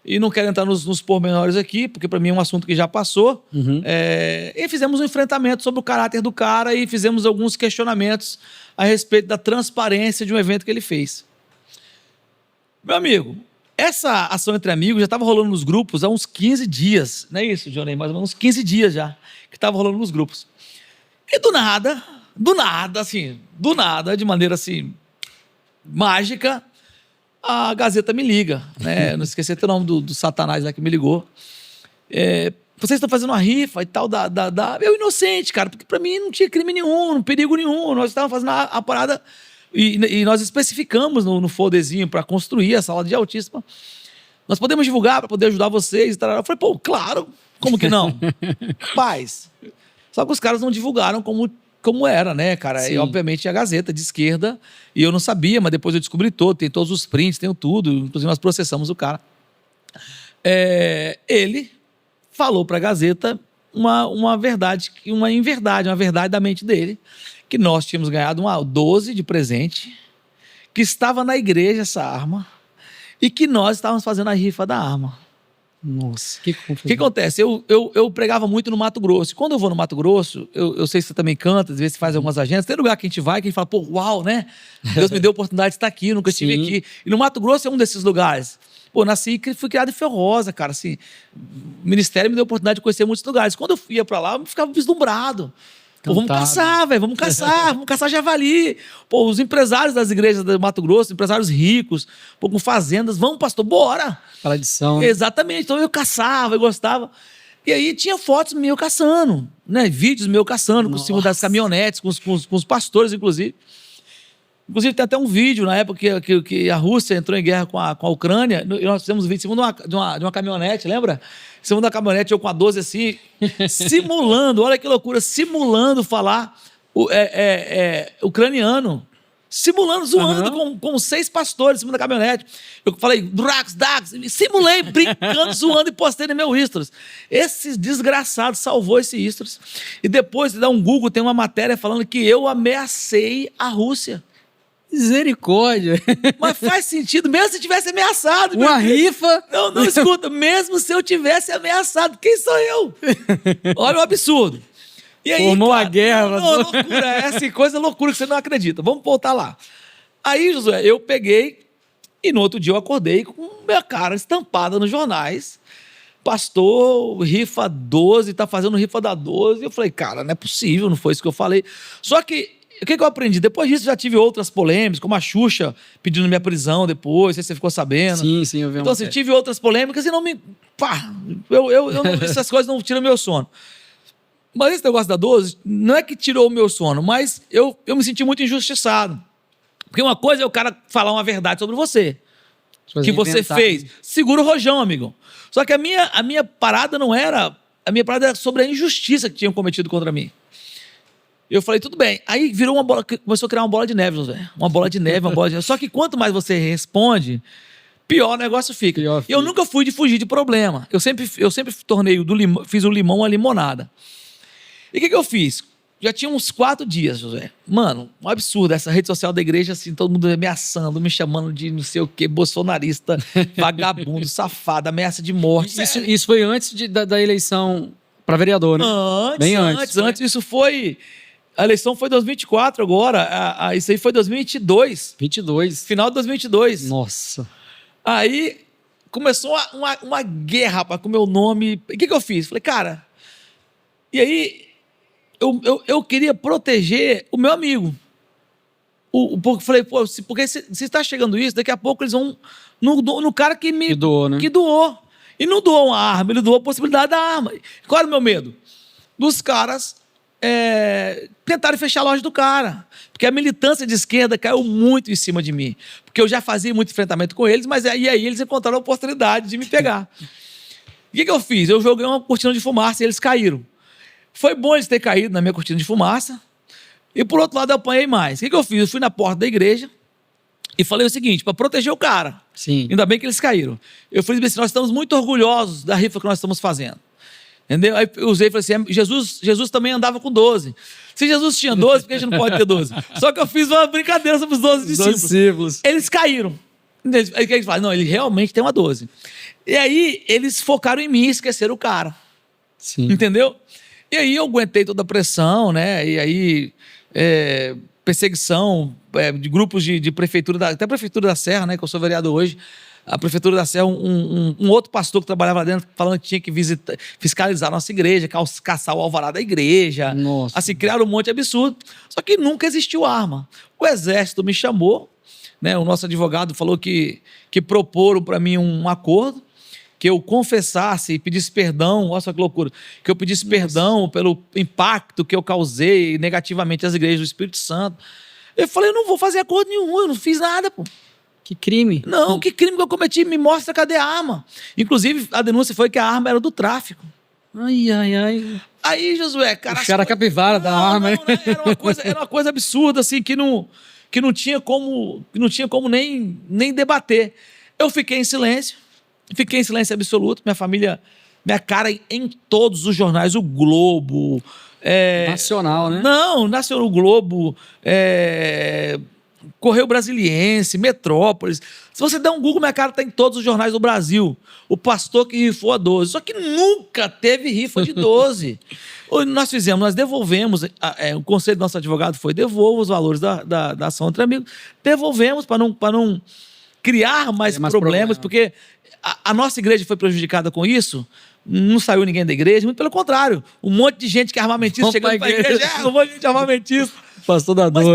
e não quero entrar nos pormenores aqui, porque para mim é um assunto que já passou. E fizemos um enfrentamento sobre o caráter do cara e fizemos alguns questionamentos a respeito da transparência de um evento que ele fez. Meu amigo, essa ação entre amigos já estava rolando nos grupos há uns 15 dias. Não é isso, Johnny? Mais ou menos uns 15 dias já que estava rolando nos grupos. E do nada, de maneira assim, mágica, a Gazeta me liga, né? Eu não esqueci até o nome do satanás lá que me ligou. Vocês estão fazendo uma rifa e tal, eu inocente, cara, porque pra mim não tinha crime nenhum, perigo nenhum. Nós estávamos fazendo a parada e nós especificamos no folderzinho para construir a sala de autismo. Nós podemos divulgar para poder ajudar vocês. Eu falei, pô, claro, como que não? Paz. Só que os caras não divulgaram como era, né, cara? Sim. E, obviamente, a Gazeta de esquerda, e eu não sabia, mas depois eu descobri todo, tem todos os prints, tem tudo, inclusive nós processamos o cara. Ele falou para a Gazeta uma verdade, uma verdade da mente dele, que nós tínhamos ganhado uma 12 de presente, que estava na igreja essa arma, e que nós estávamos fazendo a rifa da arma. Nossa, que confusão. O que acontece? Eu pregava muito no Mato Grosso. E quando eu vou no Mato Grosso, eu sei que você também canta, às vezes você faz algumas agendas. Tem lugar que a gente vai que a gente fala, pô, uau, né? Deus me deu a oportunidade de estar aqui, nunca estive aqui. E no Mato Grosso é um desses lugares. Pô, nasci e fui criado em Ferrosa, cara. Assim, o ministério me deu a oportunidade de conhecer muitos lugares. Quando eu ia pra lá, eu ficava vislumbrado. Pô, vamos caçar, velho, vamos caçar javali. Pô, os empresários das igrejas do Mato Grosso, empresários ricos, pô, com fazendas, vamos, pastor, bora. Tradição. Exatamente, então eu caçava, eu gostava. E aí tinha fotos meio caçando, né? Vídeos meio caçando, por cima das caminhonetes, com os pastores, inclusive. Inclusive, tem até um vídeo na época que a Rússia entrou em guerra com a Ucrânia, e nós fizemos um vídeo em cima de uma caminhonete, lembra? Em cima da caminhonete, eu com a 12 assim, simulando, olha que loucura, simulando falar ucraniano. Simulando, zoando com 6 pastores em cima da caminhonete. Eu falei, Drax, simulei, brincando, zoando e postei no meu Stories. Esse desgraçado salvou esse Stories. E depois, dá um Google, tem uma matéria falando que eu ameacei a Rússia. Misericórdia. Mas faz sentido, mesmo se tivesse ameaçado. Uma rifa. Não, escuta, mesmo se eu tivesse ameaçado, quem sou eu? Olha o absurdo. E aí, formou cara, a guerra. Não, loucura, essa coisa loucura que você não acredita. Vamos voltar lá. Aí, Josué, eu peguei e no outro dia eu acordei com minha cara estampada nos jornais. Pastor, rifa 12, tá fazendo rifa da 12. Eu falei, cara, não é possível, não foi isso que eu falei. Só que o que eu aprendi? Depois disso já tive outras polêmicas, como a Xuxa pedindo minha prisão depois, não sei se você ficou sabendo. Sim, eu vi. Então, assim, tive outras polêmicas e não me... essas coisas não tiram meu sono. Mas esse negócio da 12 não é que tirou o meu sono, mas eu me senti muito injustiçado. Porque uma coisa é o cara falar uma verdade sobre você, que você fez. Segura o rojão, amigo. Só que a minha parada não era... A minha parada era sobre a injustiça que tinham cometido contra mim. Eu falei, tudo bem. Aí virou uma bola, começou a criar uma bola de neve, José. Uma bola de neve. Só que quanto mais você responde, pior o negócio fica. Eu nunca fui de fugir de problema. Eu sempre fiz o limão uma limonada. E o que eu fiz? Já tinha uns 4 dias, José. Mano, um absurdo. Essa rede social da igreja, assim, todo mundo ameaçando, me chamando de não sei o quê, bolsonarista, vagabundo, safado, ameaça de morte. Isso foi antes da eleição para vereador, né? Bem antes. Isso foi... A eleição foi 2024 agora, isso aí foi 2022. 22. Final de 2022. Nossa. Aí começou uma guerra, rapaz, com o meu nome. O que eu fiz? Falei, cara... E aí eu queria proteger o meu amigo. Falei, pô, porque se está chegando isso, daqui a pouco eles vão no cara que doou, né? Que doou. E não doou uma arma, ele doou a possibilidade da arma. Qual era o meu medo? Dos caras... tentaram fechar a loja do cara, porque a militância de esquerda caiu muito em cima de mim, porque eu já fazia muito enfrentamento com eles, mas aí eles encontraram a oportunidade de me pegar. O que eu fiz? Eu joguei uma cortina de fumaça e eles caíram. Foi bom eles terem caído na minha cortina de fumaça. E por outro lado, eu apanhei mais. O que eu fiz? Eu fui na porta da igreja e falei o seguinte, para proteger o cara. Sim. Ainda bem que eles caíram. Eu falei assim, nós estamos muito orgulhosos da rifa que nós estamos fazendo. Entendeu? Aí eu usei e falei assim, Jesus também andava com 12. Se Jesus tinha 12, por que a gente não pode ter 12? Só que eu fiz uma brincadeira sobre os 12 discípulos. Eles caíram. Aí eles falaram, não, ele realmente tem uma 12. E aí eles focaram em mim e esqueceram o cara. Sim. Entendeu? E aí eu aguentei toda a pressão, né? E aí perseguição de grupos de prefeitura, até a Prefeitura da Serra, né? Que eu sou vereador hoje. A Prefeitura da Serra, um outro pastor que trabalhava lá dentro, falando que tinha que fiscalizar a nossa igreja, caçar o alvará da igreja. Nossa. Assim, criaram um monte de absurdo. Só que nunca existiu arma. O Exército me chamou, né? O nosso advogado falou que proporam para mim um acordo, que eu confessasse e pedisse perdão, olha só que loucura, que eu pedisse perdão pelo impacto que eu causei negativamente às igrejas do Espírito Santo. Eu falei, eu não vou fazer acordo nenhum, eu não fiz nada, pô. Que crime. Não, que crime que eu cometi? Me mostra cadê a arma. Inclusive, a denúncia foi que a arma era do tráfico. Ai, ai, ai. Aí, Josué, cara... Os caras capivara da arma, né? Era uma coisa absurda, assim, que não tinha como nem debater. Eu fiquei em silêncio absoluto. Minha família, minha cara em todos os jornais, o Globo... Nacional, né? Não, Nacional, o Globo... Correio Brasiliense, Metrópolis. Se você der um Google, minha cara está em todos os jornais do Brasil. O pastor que rifou a 12. Só que nunca teve rifa de 12. Nós devolvemos, o conselho do nosso advogado foi, devolva os valores da ação entre amigos, devolvemos para não criar mais problemas, porque a nossa igreja foi prejudicada com isso. Não saiu ninguém da igreja, muito pelo contrário. Um monte de gente que é armamentista chegando para a igreja. Um monte de gente armamentista. Pastor da Mas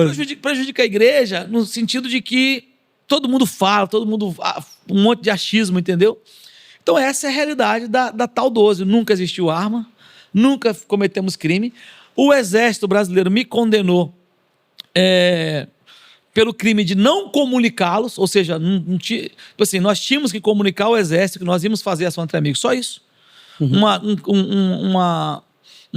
prejudica a igreja no sentido de que todo mundo fala, um monte de achismo, entendeu? Então essa é a realidade da tal 12. Nunca existiu arma, nunca cometemos crime. O Exército Brasileiro me condenou pelo crime de não comunicá-los, ou seja, assim, nós tínhamos que comunicar ao Exército que nós íamos fazer ação entre amigos, só isso. Uma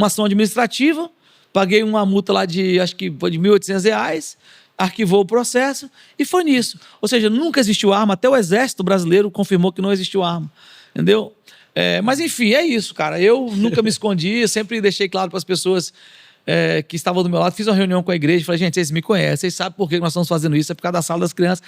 ação administrativa, paguei uma multa lá acho que foi de R$1.800, arquivou o processo e foi nisso. Ou seja, nunca existiu arma, até o Exército Brasileiro confirmou que não existiu arma, entendeu? Mas enfim, é isso, cara. Eu nunca me escondi, sempre deixei claro para as pessoas que estavam do meu lado, fiz uma reunião com a igreja, falei, gente, vocês me conhecem, vocês sabem por que nós estamos fazendo isso, é por causa da sala das crianças.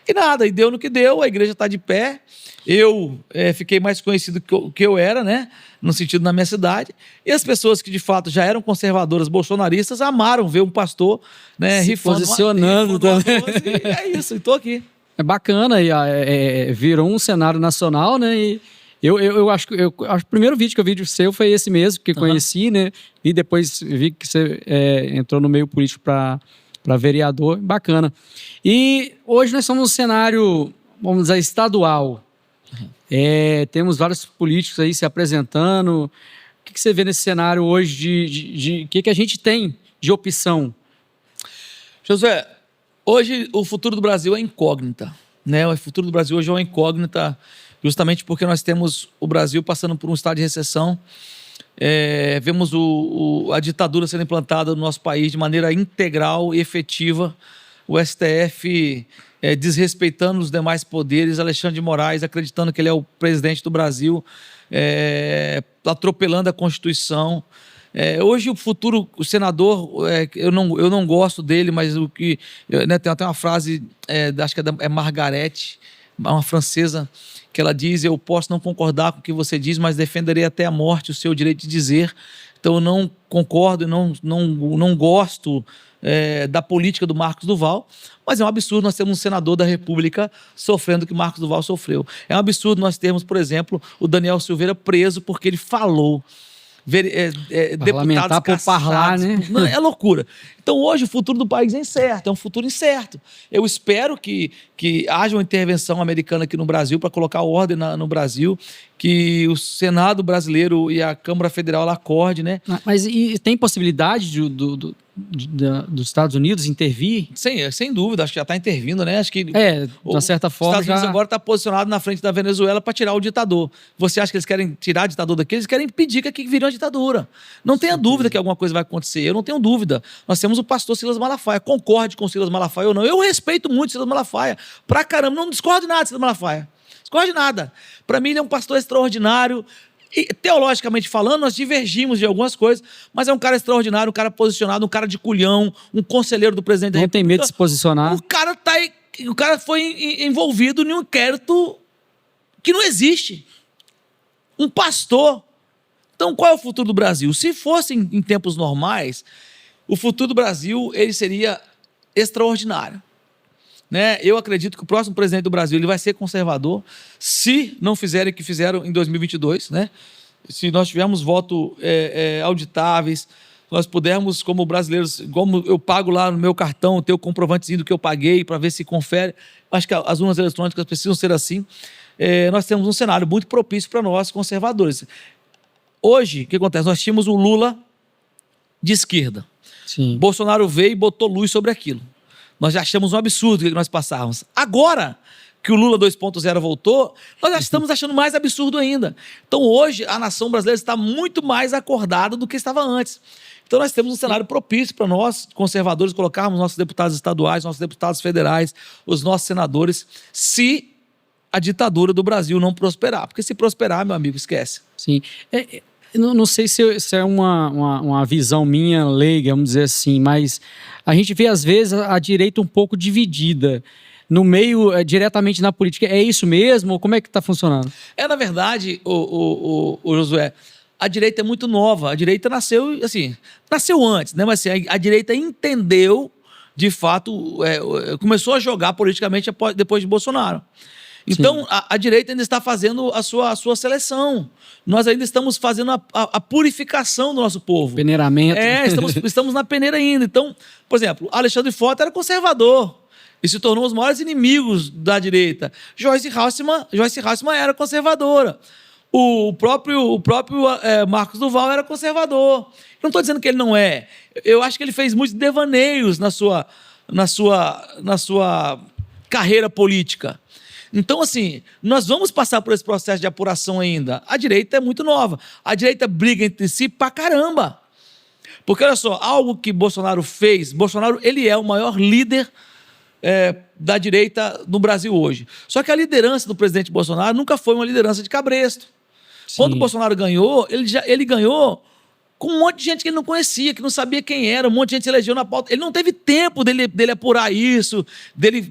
E nada, e deu no que deu, a igreja está de pé. Eu fiquei mais conhecido que eu era, né? No sentido na minha cidade. E as pessoas que de fato já eram conservadoras, bolsonaristas, amaram ver um pastor, né, posicionando também. E é isso, e estou aqui. É bacana, e virou um cenário nacional, né? E eu acho que o primeiro vídeo que eu vi de seu foi esse mesmo, que conheci, né? E depois vi que você entrou no meio político para vereador. Bacana. E hoje nós estamos num cenário, vamos dizer, estadual. Temos vários políticos aí se apresentando. O que você vê nesse cenário hoje de que a gente tem de opção? Josué, hoje o futuro do Brasil é incógnita, né? O futuro do Brasil hoje é uma incógnita justamente porque nós temos o Brasil passando por um estado de recessão. Vemos a ditadura sendo implantada no nosso país de maneira integral e efetiva. O STF desrespeitando os demais poderes, Alexandre de Moraes acreditando que ele é o presidente do Brasil, atropelando a Constituição. Hoje o senador, eu não gosto dele, mas tem até uma frase, acho que é Margaret, uma francesa, que ela diz, eu posso não concordar com o que você diz, mas defenderei até a morte o seu direito de dizer. Então eu não concordo, não gosto da política do Marcos Duval, mas é um absurdo nós termos um senador da República sofrendo o que Marcos Duval sofreu. É um absurdo nós termos, por exemplo, o Daniel Silveira preso porque ele falou. Deputados por falar, né? Não, é loucura. Então hoje o futuro do país é incerto, é um futuro incerto. Eu espero que haja uma intervenção americana aqui no Brasil para colocar ordem no Brasil, que o Senado brasileiro e a Câmara Federal acorde, né? Mas e tem possibilidade dos Estados Unidos intervir? Sem dúvida, acho que já está intervindo, né? Acho que de certa forma os Estados Unidos agora está posicionado na frente da Venezuela para tirar o ditador. Você acha que eles querem tirar o ditador daqui? Eles querem impedir que aqui vire uma ditadura. Não tenha dúvida que alguma coisa vai acontecer. Eu não tenho dúvida. Nós temos o pastor Silas Malafaia. Concorde com o Silas Malafaia ou não. Eu respeito muito o Silas Malafaia. Pra caramba, não discordo de nada de Silas Malafaia. Discordo de nada. Para mim, ele é um pastor extraordinário. E, teologicamente falando, nós divergimos de algumas coisas, mas é um cara extraordinário, um cara posicionado, um cara de culhão, um conselheiro do presidente da Não República. tem medo de se posicionar. O cara foi envolvido em um inquérito que não existe. Um pastor. Então, qual é o futuro do Brasil? Se fosse em tempos normais, o futuro do Brasil ele seria extraordinário. Né? Eu acredito que o próximo presidente do Brasil ele vai ser conservador, se não fizerem o que fizeram em 2022, né? Se nós tivermos votos auditáveis, nós pudermos, como brasileiros, como eu pago lá no meu cartão, ter o comprovantezinho do que eu paguei para ver se confere. Acho que as urnas eletrônicas precisam ser assim. Nós temos um cenário muito propício para nós, conservadores. Hoje, o que acontece? Nós tínhamos o Lula de esquerda. Sim. Bolsonaro veio e botou luz sobre aquilo. Nós já achamos um absurdo o que nós passávamos. Agora que o Lula 2.0 voltou, nós já estamos achando mais absurdo ainda. Então hoje a nação brasileira está muito mais acordada do que estava antes. Então nós temos um cenário propício para nós, conservadores, colocarmos nossos deputados estaduais, nossos deputados federais, os nossos senadores, se a ditadura do Brasil não prosperar. Porque se prosperar, meu amigo, esquece. Sim. Não sei se é uma visão minha leiga, vamos dizer assim, mas a gente vê às vezes a direita um pouco dividida no meio, diretamente na política. É isso mesmo? Como é que está funcionando? Na verdade, o Josué, a direita é muito nova. A direita nasceu antes, né? Mas assim, a direita entendeu, de fato, começou a jogar politicamente depois de Bolsonaro. Então, a direita ainda está fazendo a sua seleção. Nós ainda estamos fazendo a purificação do nosso povo. Peneiramento. Estamos na peneira ainda. Então, por exemplo, Alexandre Frota era conservador e se tornou os maiores inimigos da direita. Joyce Hasselmann era conservadora. O próprio Marcos Duval era conservador. Não estou dizendo que ele não é. Eu acho que ele fez muitos devaneios na sua carreira política. Então, assim, nós vamos passar por esse processo de apuração ainda. A direita é muito nova. A direita briga entre si pra caramba. Porque, olha só, algo que Bolsonaro fez... Bolsonaro, ele é o maior líder da direita no Brasil hoje. Só que a liderança do presidente Bolsonaro nunca foi uma liderança de cabresto. Sim. Quando o Bolsonaro ganhou, ele ganhou com um monte de gente que ele não conhecia, que não sabia quem era, um monte de gente se elegeu na pauta. Ele não teve tempo dele apurar isso, dele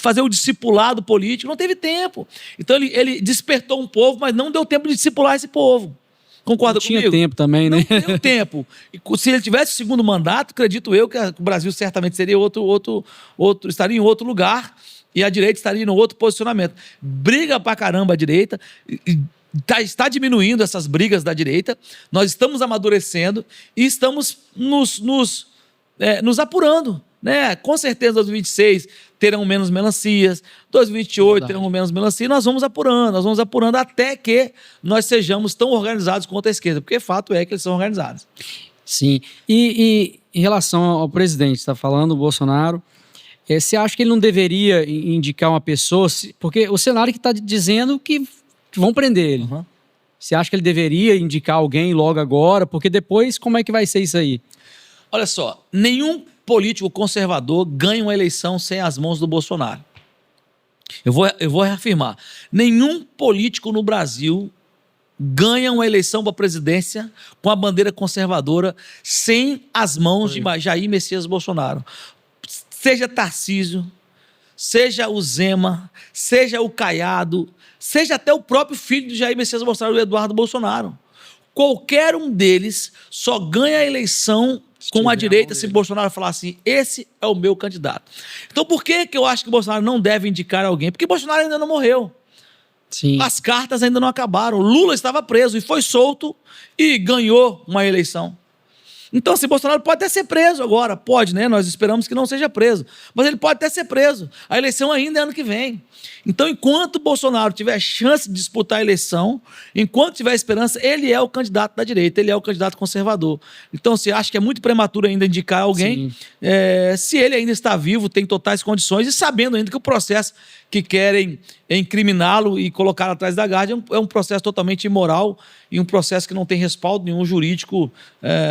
fazer o discipulado político, não teve tempo. Então ele despertou um povo, mas não deu tempo de discipular esse povo. Concorda comigo? Não tinha tempo também, né? Não deu tempo. E se ele tivesse o segundo mandato, acredito eu que o Brasil certamente seria estaria em outro lugar e a direita estaria em outro posicionamento. Briga pra caramba a direita, está diminuindo essas brigas da direita, nós estamos amadurecendo e estamos nos apurando. Né? Com certeza, 2026 terão menos melancias, 2028 terão menos melancia, nós vamos apurando até que nós sejamos tão organizados quanto a esquerda, porque fato é que eles são organizados. Sim. E em relação ao presidente, está falando, o Bolsonaro, você acha que ele não deveria indicar uma pessoa, porque o cenário que está dizendo que vão prender ele. Uhum. Você acha que ele deveria indicar alguém logo agora? Porque depois, como é que vai ser isso aí? Olha só, nenhum político conservador ganha uma eleição sem as mãos do Bolsonaro. Eu vou reafirmar. Nenhum político no Brasil ganha uma eleição para a presidência com a bandeira conservadora sem as mãos de Jair Messias Bolsonaro. Seja Tarcísio, seja o Zema, seja o Caiado, seja até o próprio filho de Jair Messias Bolsonaro, o Eduardo Bolsonaro. Qualquer um deles só ganha a eleição com a direita se Bolsonaro falar assim, esse é o meu candidato. Então por que eu acho que Bolsonaro não deve indicar alguém? Porque Bolsonaro ainda não morreu. Sim. As cartas ainda não acabaram. Lula estava preso e foi solto e ganhou uma eleição. Então, assim, Bolsonaro pode até ser preso agora. Pode, né? Nós esperamos que não seja preso. Mas ele pode até ser preso. A eleição ainda é ano que vem. Então, enquanto Bolsonaro tiver chance de disputar a eleição, enquanto tiver esperança, ele é o candidato da direita, ele é o candidato conservador. Então, assim, acho que é muito prematuro ainda indicar alguém. Se ele ainda está vivo, tem totais condições, e sabendo ainda que o processo que querem incriminá-lo e colocá-lo atrás da grade é um processo totalmente imoral e um processo que não tem respaldo nenhum jurídico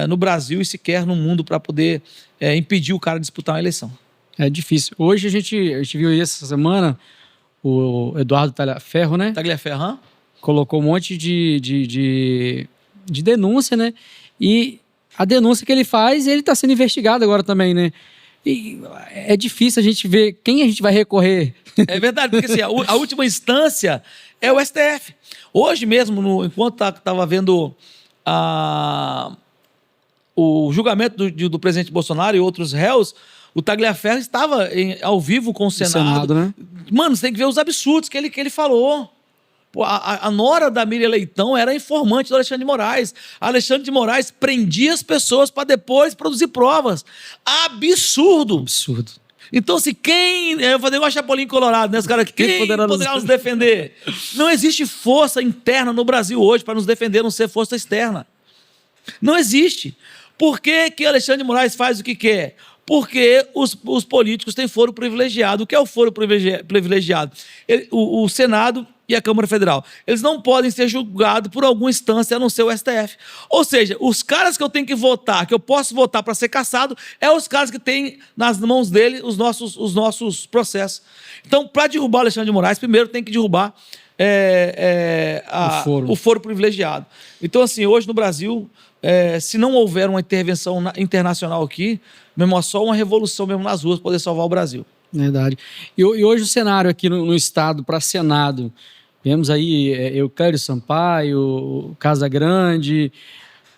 no Brasil e sequer no mundo para poder impedir o cara de disputar uma eleição. É difícil. Hoje a gente viu isso essa semana, o Eduardo Tagliaferro, né? Tagliaferro, colocou um monte de denúncia, né? E a denúncia que ele faz, ele está sendo investigado agora também, né? E é difícil a gente ver quem a gente vai recorrer. É verdade, porque assim, a última instância é o STF. Hoje mesmo, enquanto estava vendo o julgamento do presidente Bolsonaro e outros réus, o Tagliaferro estava ao vivo com o Senado. Né? Mano, você tem que ver os absurdos que ele falou. Pô, a nora da Miriam Leitão era informante do Alexandre de Moraes. Alexandre de Moraes prendia as pessoas para depois produzir provas. Absurdo. Absurdo. Então, se eu falei igual a Chapolin Colorado, né? Os caras, quem poderá nos defender? Não existe força interna no Brasil hoje para nos defender, não ser força externa. Não existe. Por que Alexandre de Moraes faz o que quer? Porque os políticos têm foro privilegiado. O que é o foro privilegiado? O Senado e a Câmara Federal. Eles não podem ser julgados por alguma instância a não ser o STF. Ou seja, os caras que eu tenho que votar, que eu posso votar para ser cassado, os caras que têm nas mãos dele os nossos processos. Então, para derrubar Alexandre de Moraes, primeiro tem que derrubar o foro privilegiado. Então, assim, hoje no Brasil, se não houver uma intervenção internacional aqui, mesmo só uma revolução mesmo nas ruas poder salvar o Brasil. Verdade. E hoje o cenário aqui no estado para Senado, vemos aí Euclério Sampaio, Casagrande,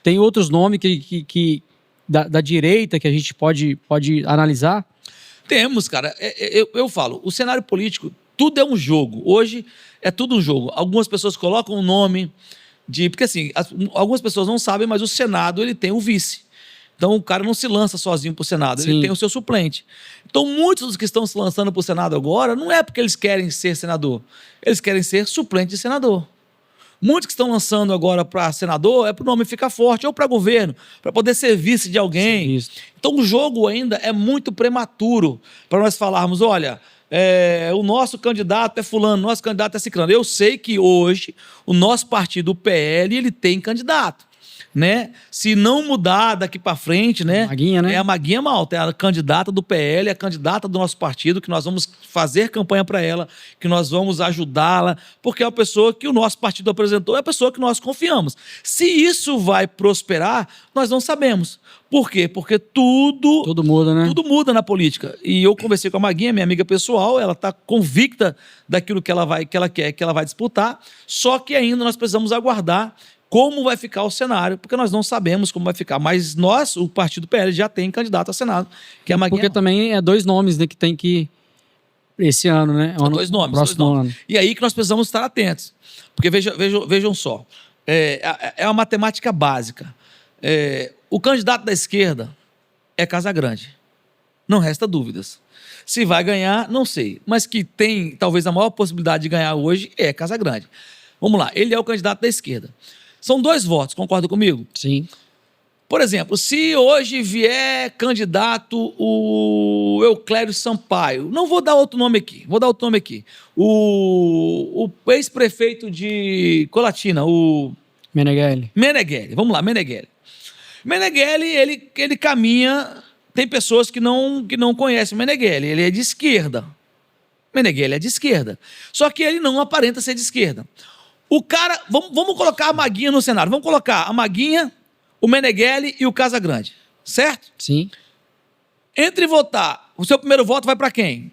tem outros nomes que da direita que a gente pode analisar? Temos, cara. Eu falo, o cenário político, tudo é um jogo. Hoje é tudo um jogo. Algumas pessoas colocam o nome porque assim, algumas pessoas não sabem, mas o Senado ele tem o vice. Então, o cara não se lança sozinho para o Senado, ele tem o seu suplente. Então, muitos dos que estão se lançando para o Senado agora, não é porque eles querem ser senador, eles querem ser suplente de senador. Muitos que estão lançando agora para senador é para o nome ficar forte, ou para governo, para poder ser vice de alguém. Sim, então, o jogo ainda é muito prematuro para nós falarmos, olha, o nosso candidato é fulano, o nosso candidato é ciclano. Eu sei que hoje o nosso partido, o PL, ele tem candidato. Né? Se não mudar daqui para frente, né? Maguinha, né? É a Maguinha Malta, é a candidata do PL, é a candidata do nosso partido, que nós vamos fazer campanha para ela, que nós vamos ajudá-la, porque é a pessoa que o nosso partido apresentou, é a pessoa que nós confiamos. Se isso vai prosperar, nós não sabemos. Por quê? Porque tudo muda, né? Tudo muda na política. E eu conversei com a Maguinha, minha amiga pessoal, ela está convicta daquilo que ela quer, que ela vai disputar, só que ainda nós precisamos aguardar como vai ficar o cenário, porque nós não sabemos como vai ficar. Mas nós, o partido PL, já tem candidato a Senado, que é a Maguinha. Porque também é 2 nomes, né, que tem que esse ano, né? São 2 nomes. Próximo ano. E aí que nós precisamos estar atentos. Porque vejam só, é uma matemática básica. O candidato da esquerda é Casagrande. Não resta dúvidas. Se vai ganhar, não sei. Mas que tem talvez a maior possibilidade de ganhar hoje é Casagrande. Vamos lá, ele é o candidato da esquerda. São 2 votos, concorda comigo? Sim. Por exemplo, se hoje vier candidato o Euclério Sampaio, não vou dar outro nome aqui, o ex-prefeito de Colatina, o Meneghelli, vamos lá, Meneghelli, ele caminha, tem pessoas que não conhecem o Meneghelli, ele é de esquerda, Meneghelli é de esquerda, só que ele não aparenta ser de esquerda. O cara, vamos colocar a Maguinha no cenário. Vamos colocar a Maguinha, o Meneghelli e o Casagrande. Certo? Sim. Entre votar, o seu primeiro voto vai para quem?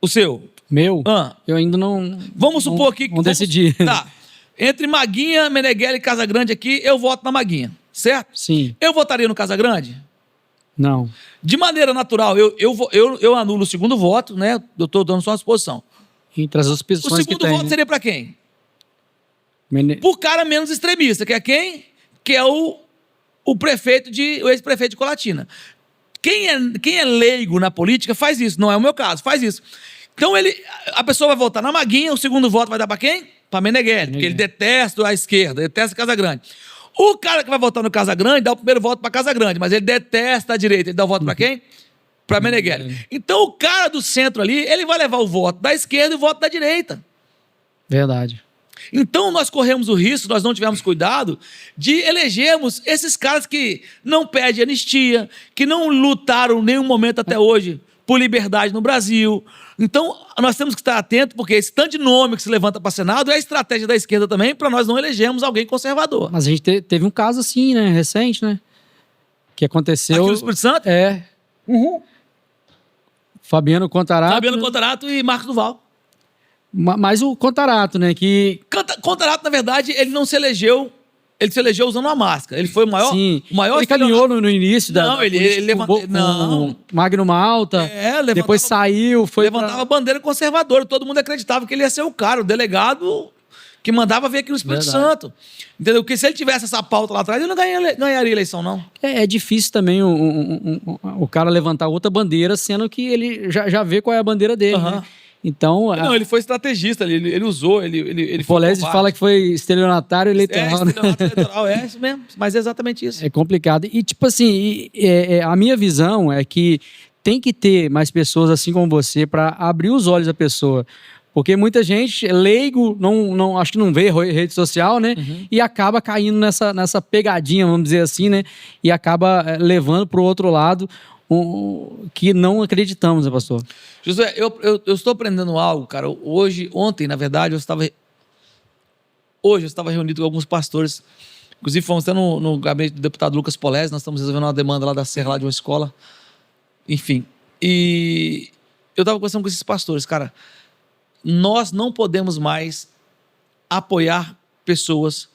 O seu? Meu? Eu ainda não... Vamos supor aqui que... Vamos decidir. Tá. Entre Maguinha, Meneghelli e Casagrande aqui, eu voto na Maguinha. Certo? Sim. Eu votaria no Casagrande? Não. De maneira natural, eu anulo o segundo voto, né? Eu estou dando só uma suposição. Entre as opções que tem. O segundo voto seria para quem? Por cara menos extremista, que é quem? Que é o o ex-prefeito de Colatina. Quem é leigo na política faz isso, não é o meu caso, faz isso. Então a pessoa vai votar na Maguinha, o segundo voto vai dar para quem? Para Meneghelli, porque ele detesta a esquerda, detesta Casagrande. O cara que vai votar no Casagrande dá o primeiro voto para Casagrande, mas ele detesta a direita, ele dá o voto para quem? Para Meneghelli. Então o cara do centro ali, ele vai levar o voto da esquerda e o voto da direita. Verdade. Então nós corremos o risco, nós não tivemos cuidado, de elegermos esses caras que não pedem anistia, que não lutaram em nenhum momento até hoje por liberdade no Brasil. Então nós temos que estar atentos, porque esse tanto de nome que se levanta para Senado é a estratégia da esquerda também, para nós não elegermos alguém conservador. Mas a gente teve um caso assim, né, recente, né? Que aconteceu... Aqui no Espírito Santo? É. Fabiano Contarato e Marcos Duval. Mas o Contarato, né, que... Contarato, na verdade, ele não se elegeu, ele se elegeu usando uma máscara. Ele foi o maior... Sim, o maior ele caminhou no início da... Não, ele levantou... Não. Magno Malta, depois saiu, levantava a bandeira conservadora, todo mundo acreditava que ele ia ser o cara, o delegado que mandava vir aqui no Espírito Santo. Entendeu? Porque se ele tivesse essa pauta lá atrás, ele não ganharia eleição, não. É difícil também o cara levantar outra bandeira, sendo que ele já vê qual é a bandeira dele, né? Então... Não, ele foi estrategista, ele usou, ele o Polese fala que foi estelionatário eleitoral. Estelionato eleitoral, é isso mesmo, mas é exatamente isso. É complicado. E tipo assim, a minha visão é que tem que ter mais pessoas assim como você para abrir os olhos da pessoa. Porque muita gente, leigo, não, acho que não vê rede social, né? E acaba caindo nessa pegadinha, vamos dizer assim, né? E acaba levando para o outro lado que não acreditamos, né, pastor? José, eu estou aprendendo algo, cara. Ontem, na verdade, eu estava reunido com alguns pastores. Inclusive, fomos até no gabinete do deputado Lucas Polese, nós estamos resolvendo uma demanda lá da Serra, lá de uma escola. Enfim. E eu estava conversando com esses pastores, cara. Nós não podemos mais apoiar pessoas.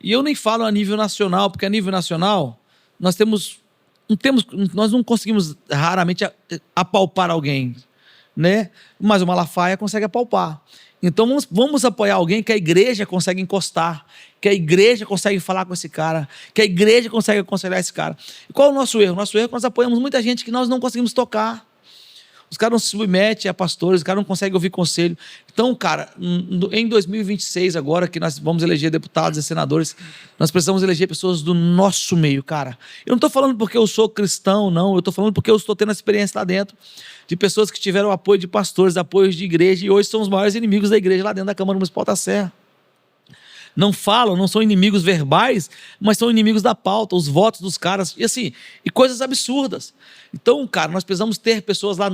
E eu nem falo a nível nacional, porque a nível nacional nós não conseguimos raramente apalpar alguém, né? Mas o Malafaia consegue apalpar. Então vamos apoiar alguém que a igreja consegue encostar, que a igreja consegue falar com esse cara, que a igreja consegue aconselhar esse cara. E qual é o nosso erro? Nosso erro é que nós apoiamos muita gente que nós não conseguimos tocar. Os caras não se submetem a pastores, os caras não conseguem ouvir conselho. Então, cara, em 2026 agora, que nós vamos eleger deputados e senadores, nós precisamos eleger pessoas do nosso meio, cara. Eu não estou falando porque eu sou cristão, não. Eu estou falando porque eu estou tendo a experiência lá dentro de pessoas que tiveram apoio de pastores, apoio de igreja, e hoje são os maiores inimigos da igreja lá dentro da Câmara Municipal da Serra. Não falam, não são inimigos verbais, mas são inimigos da pauta, os votos dos caras, e assim, e coisas absurdas. Então, cara, nós precisamos ter pessoas lá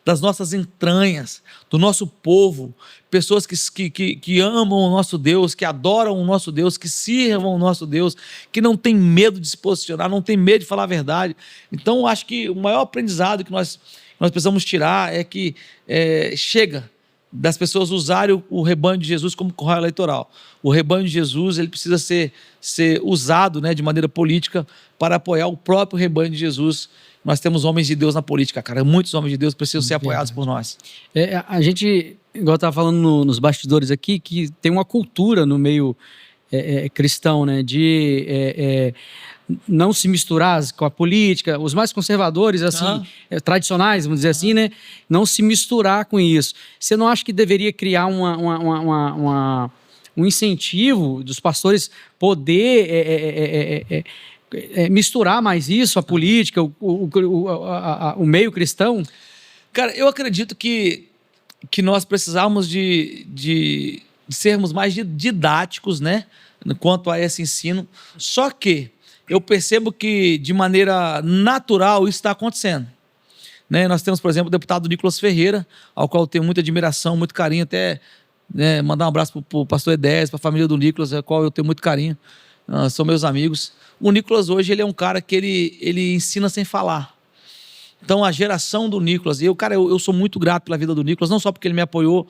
das nossas entranhas, do nosso povo, pessoas que amam o nosso Deus, que adoram o nosso Deus, que sirvam o nosso Deus, que não tem medo de se posicionar, não tem medo de falar a verdade. Então, acho que o maior aprendizado que nós precisamos tirar é que chega das pessoas usarem o rebanho de Jesus como correio eleitoral. O rebanho de Jesus, ele precisa ser usado, né, de maneira política para apoiar o próprio rebanho de Jesus. Nós temos homens de Deus na política, cara. Muitos homens de Deus precisam ser apoiados por nós. A gente, igual eu estava falando nos bastidores aqui, que tem uma cultura no meio cristão, né, de não se misturar com a política, os mais conservadores, assim, tradicionais, vamos dizer assim, né, não se misturar com isso. Você não acha que deveria criar um incentivo dos pastores poder misturar mais isso, a política, o meio cristão? Cara, eu acredito que nós precisamos de sermos mais didáticos, né, quanto a esse ensino, só que eu percebo que, de maneira natural, isso está acontecendo. Né? Nós temos, por exemplo, o deputado Nicolas Ferreira, ao qual eu tenho muita admiração, muito carinho, até mandar um abraço para o pastor Edés, para a família do Nicolas, ao qual eu tenho muito carinho, são meus amigos. O Nicolas hoje ele é um cara que ele ensina sem falar. Então, a geração do Nicolas, eu sou muito grato pela vida do Nicolas, não só porque ele me apoiou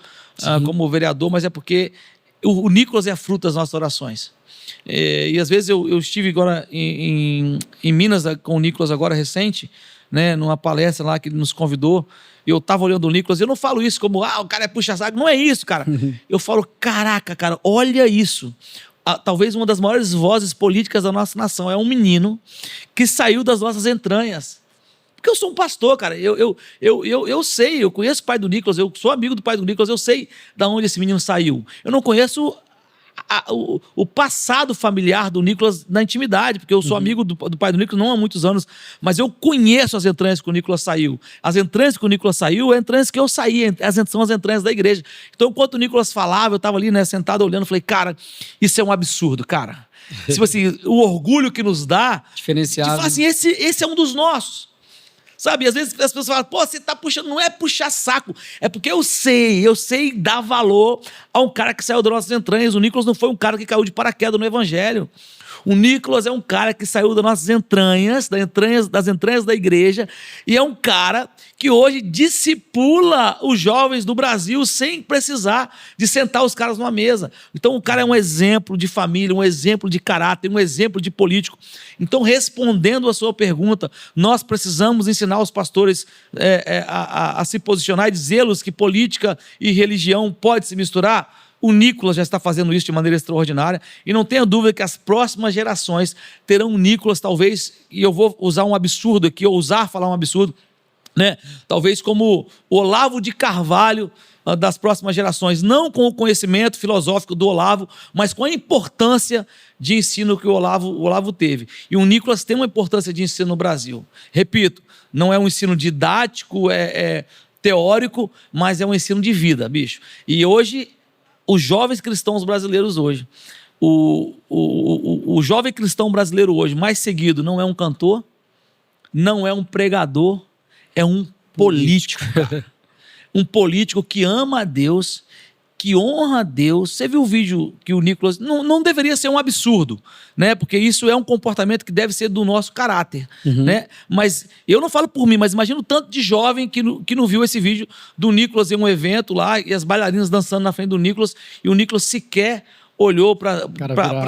como vereador, mas é porque o Nicolas é a fruta das nossas orações. E às vezes eu estive agora em Minas com o Nicolas agora recente, né, numa palestra lá que ele nos convidou, e eu estava olhando o Nicolas, eu não falo isso como, o cara é puxa-saco, não é isso, cara. Eu falo, caraca, cara, olha isso. talvez uma das maiores vozes políticas da nossa nação. É um menino que saiu das nossas entranhas. Porque eu sou um pastor, cara. Eu sei, eu conheço o pai do Nicolas, eu sou amigo do pai do Nicolas, eu sei de onde esse menino saiu. Eu não conheço o passado familiar do Nicolas na intimidade, porque eu sou amigo do pai do Nicolas não há muitos anos, mas eu conheço as entranhas que o Nicolas saiu. As entranhas que o Nicolas saiu, as entranhas que eu saí, são as entranhas da igreja. Então, enquanto o Nicolas falava, eu estava ali, né, sentado olhando, falei, cara, isso é um absurdo, cara. Tipo assim, o orgulho que nos dá diferenciado. De falar assim, esse é um dos nossos. Sabe, às vezes as pessoas falam, pô, você tá puxando, não é puxar saco, é porque eu sei dar valor a um cara que saiu das nossas entranhas. O Nicolas não foi um cara que caiu de paraquedas no evangelho. O Nicolas é um cara que saiu das nossas entranhas, das entranhas da igreja, e é um cara que hoje discipula os jovens do Brasil sem precisar de sentar os caras numa mesa. Então o cara é um exemplo de família, um exemplo de caráter, um exemplo de político. Então, respondendo a sua pergunta, nós precisamos ensinar os pastores a se posicionar e dizê-los que política e religião pode se misturar. O Nicolas já está fazendo isso de maneira extraordinária, e não tenha dúvida que as próximas gerações terão um Nicolas, talvez, e eu vou usar um absurdo aqui, ousar falar um absurdo, né? Talvez como o Olavo de Carvalho das próximas gerações, não com o conhecimento filosófico do Olavo, mas com a importância de ensino que o Olavo teve. E o Nicolas tem uma importância de ensino no Brasil. Repito, não é um ensino didático, teórico, mas é um ensino de vida, bicho. E hoje, os jovens cristãos brasileiros hoje, o jovem cristão brasileiro hoje mais seguido não é um cantor, não é um pregador, é um político. Um político que ama a Deus, que honra a Deus. Você viu o vídeo que o Nicolas... Não deveria ser um absurdo, né? Porque isso é um comportamento que deve ser do nosso caráter, né? Mas eu não falo por mim, mas imagino o tanto de jovem que não viu esse vídeo do Nicolas em um evento lá, e as bailarinas dançando na frente do Nicolas, e o Nicolas sequer olhou para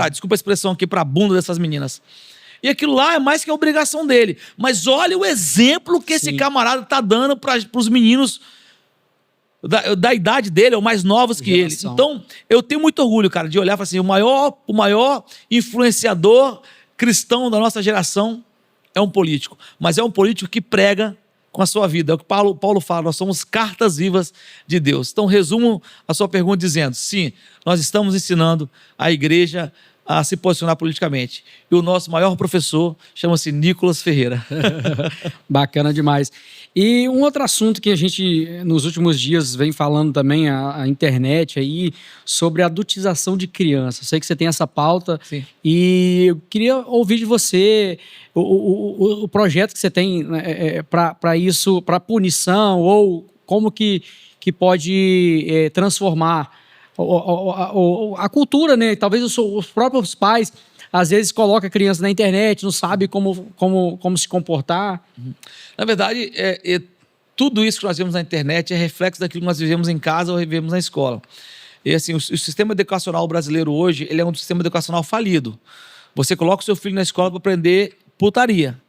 desculpa a expressão aqui, para a bunda dessas meninas. E aquilo lá é mais que a obrigação dele. Mas olha o exemplo que esse camarada está dando para os meninos da idade dele, ou mais novos que ele. Então, eu tenho muito orgulho, cara, de olhar e falar assim, o maior influenciador cristão da nossa geração é um político. Mas é um político que prega com a sua vida. É o que Paulo fala, nós somos cartas vivas de Deus. Então, resumo a sua pergunta dizendo, sim, nós estamos ensinando a igreja a se posicionar politicamente. E o nosso maior professor chama-se Nicolas Ferreira. Bacana demais. E um outro assunto que a gente, nos últimos dias, vem falando também, a internet aí, sobre a adultização de crianças. Sei que você tem essa pauta. Sim. E eu queria ouvir de você o projeto que você tem para isso, para punição, ou como que pode transformar a cultura, né? Talvez os próprios pais às vezes colocam a criança na internet, não sabe como se comportar. Na verdade, tudo isso que nós vemos na internet é reflexo daquilo que nós vivemos em casa ou vivemos na escola. E assim, o sistema educacional brasileiro hoje, ele é um sistema educacional falido. Você coloca o seu filho na escola para aprender putaria,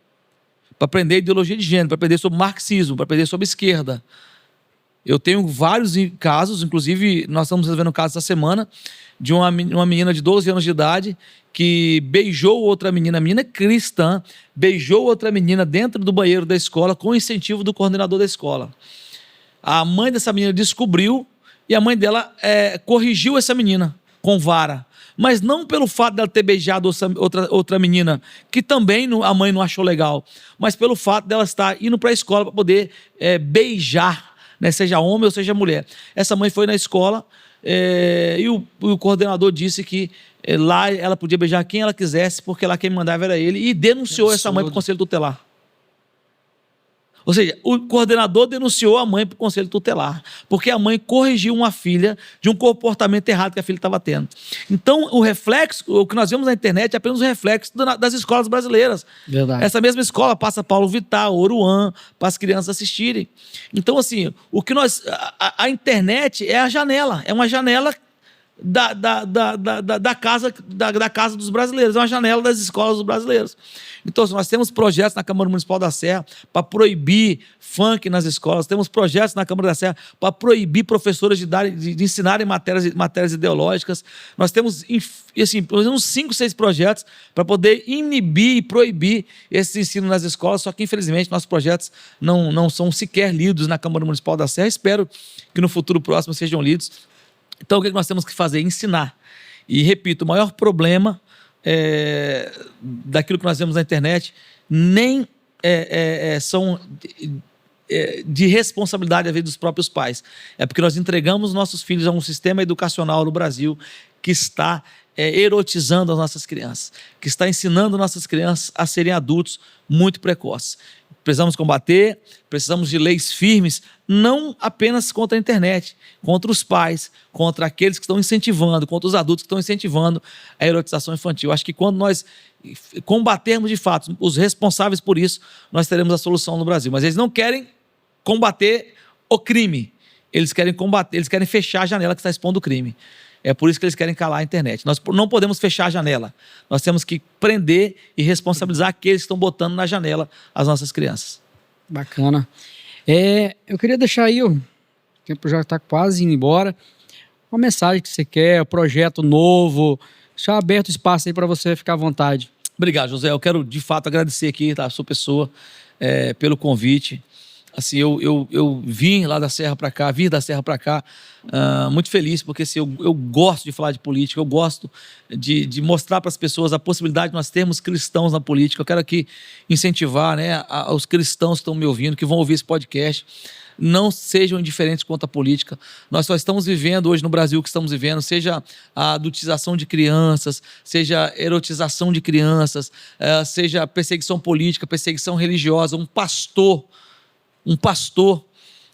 para aprender ideologia de gênero, para aprender sobre marxismo, para aprender sobre esquerda. Eu tenho vários casos, inclusive nós estamos vendo um caso essa semana de uma menina de 12 anos de idade que beijou outra menina cristã, beijou outra menina dentro do banheiro da escola com o incentivo do coordenador da escola. A mãe dessa menina descobriu e a mãe dela corrigiu essa menina com vara. Mas não pelo fato dela ter beijado outra menina, que também a mãe não achou legal, mas pelo fato dela estar indo para a escola para poder beijar, né, seja homem ou seja mulher. Essa mãe foi na escola e o coordenador disse que lá ela podia beijar quem ela quisesse, porque lá quem mandava era ele, e denunciou essa mãe para o conselho tutelar. Ou seja, o coordenador denunciou a mãe para o conselho tutelar, porque a mãe corrigiu uma filha de um comportamento errado que a filha estava tendo. Então, o que nós vemos na internet é apenas um reflexo das escolas brasileiras. Verdade. Essa mesma escola passa Paulo Vittar, Oruan, para as crianças assistirem. Então, assim, a internet é a janela, é uma janela da casa dos brasileiros, é uma janela das escolas dos brasileiros. Então, nós temos projetos na Câmara Municipal da Serra para proibir funk nas escolas, temos projetos na Câmara da Serra para proibir professores de ensinarem matérias ideológicas. Nós temos, assim, pelo menos uns 5, 6 projetos para poder inibir e proibir esse ensino nas escolas, só que, infelizmente, nossos projetos não são sequer lidos na Câmara Municipal da Serra. Espero que no futuro próximo sejam lidos. Então, o que nós temos que fazer? Ensinar. E, repito, o maior problema daquilo que nós vemos na internet nem são de responsabilidade, às vezes, dos próprios pais. É porque nós entregamos nossos filhos a um sistema educacional no Brasil que está erotizando as nossas crianças, que está ensinando nossas crianças a serem adultos muito precoces. Precisamos combater, precisamos de leis firmes, não apenas contra a internet, contra os pais, contra aqueles que estão incentivando, contra os adultos que estão incentivando a erotização infantil. Acho que quando nós combatermos de fato os responsáveis por isso, nós teremos a solução no Brasil. Mas eles não querem combater o crime, eles querem fechar a janela que está expondo o crime. É por isso que eles querem calar a internet. Nós não podemos fechar a janela. Nós temos que prender e responsabilizar aqueles que estão botando na janela as nossas crianças. Bacana. Eu queria deixar aí, o tempo já está quase indo embora, uma mensagem que você quer, um projeto novo, deixar aberto o espaço aí para você ficar à vontade. Obrigado, José. Eu quero, de fato, agradecer aqui, tá, a sua pessoa pelo convite. Assim, eu vim lá da Serra para cá, muito feliz, porque assim, eu gosto de falar de política, eu gosto de mostrar para as pessoas a possibilidade de nós termos cristãos na política. Eu quero aqui incentivar, né, os cristãos que estão me ouvindo, que vão ouvir esse podcast, não sejam indiferentes quanto à política. Nós só estamos vivendo hoje no Brasil o que estamos vivendo, seja a adultização de crianças, seja a erotização de crianças, seja perseguição política, perseguição religiosa. Um pastor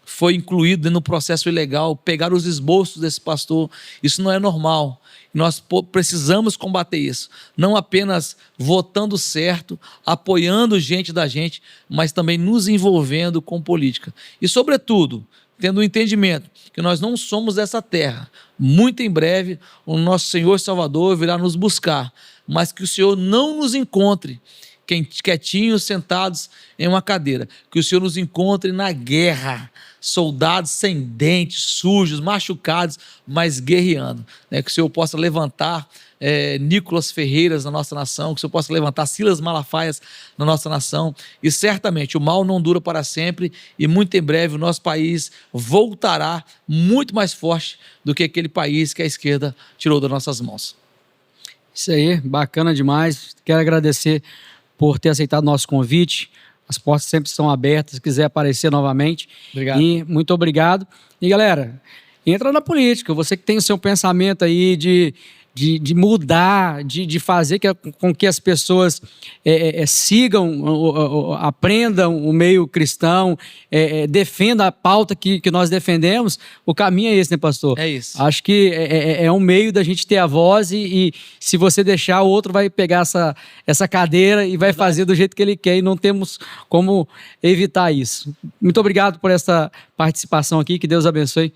foi incluído no processo ilegal, pegaram os esboços desse pastor. Isso não é normal. Nós precisamos combater isso, não apenas votando certo, apoiando gente da gente, mas também nos envolvendo com política. E, sobretudo, tendo o entendimento que nós não somos dessa terra. Muito em breve, o nosso Senhor e Salvador virá nos buscar, mas que o Senhor não nos encontre quietinhos, sentados em uma cadeira. Que o Senhor nos encontre na guerra, soldados sem dentes, sujos, machucados, mas guerreando. Né? Que o Senhor possa levantar Nicolas Ferreiras na nossa nação, que o Senhor possa levantar Silas Malafaias na nossa nação, e certamente o mal não dura para sempre, e muito em breve o nosso país voltará muito mais forte do que aquele país que a esquerda tirou das nossas mãos. Isso aí, bacana demais. Quero agradecer por ter aceitado o nosso convite. As portas sempre estão abertas, se quiser aparecer novamente. Obrigado. E muito obrigado. E galera, entra na política. Você que tem o seu pensamento aí de mudar, de fazer com que as pessoas sigam, aprendam o meio cristão, defendam a pauta que nós defendemos, o caminho é esse, né, pastor? É isso. Acho que é um meio da gente ter a voz e se você deixar, o outro vai pegar essa cadeira e vai fazer do jeito que ele quer, e não temos como evitar isso. Muito obrigado por essa participação aqui, que Deus abençoe.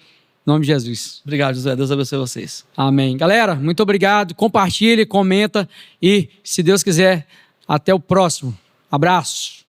Em nome de Jesus. Obrigado, José. Deus abençoe vocês. Amém. Galera, muito obrigado. Compartilhe, comenta e, se Deus quiser, até o próximo. Abraço.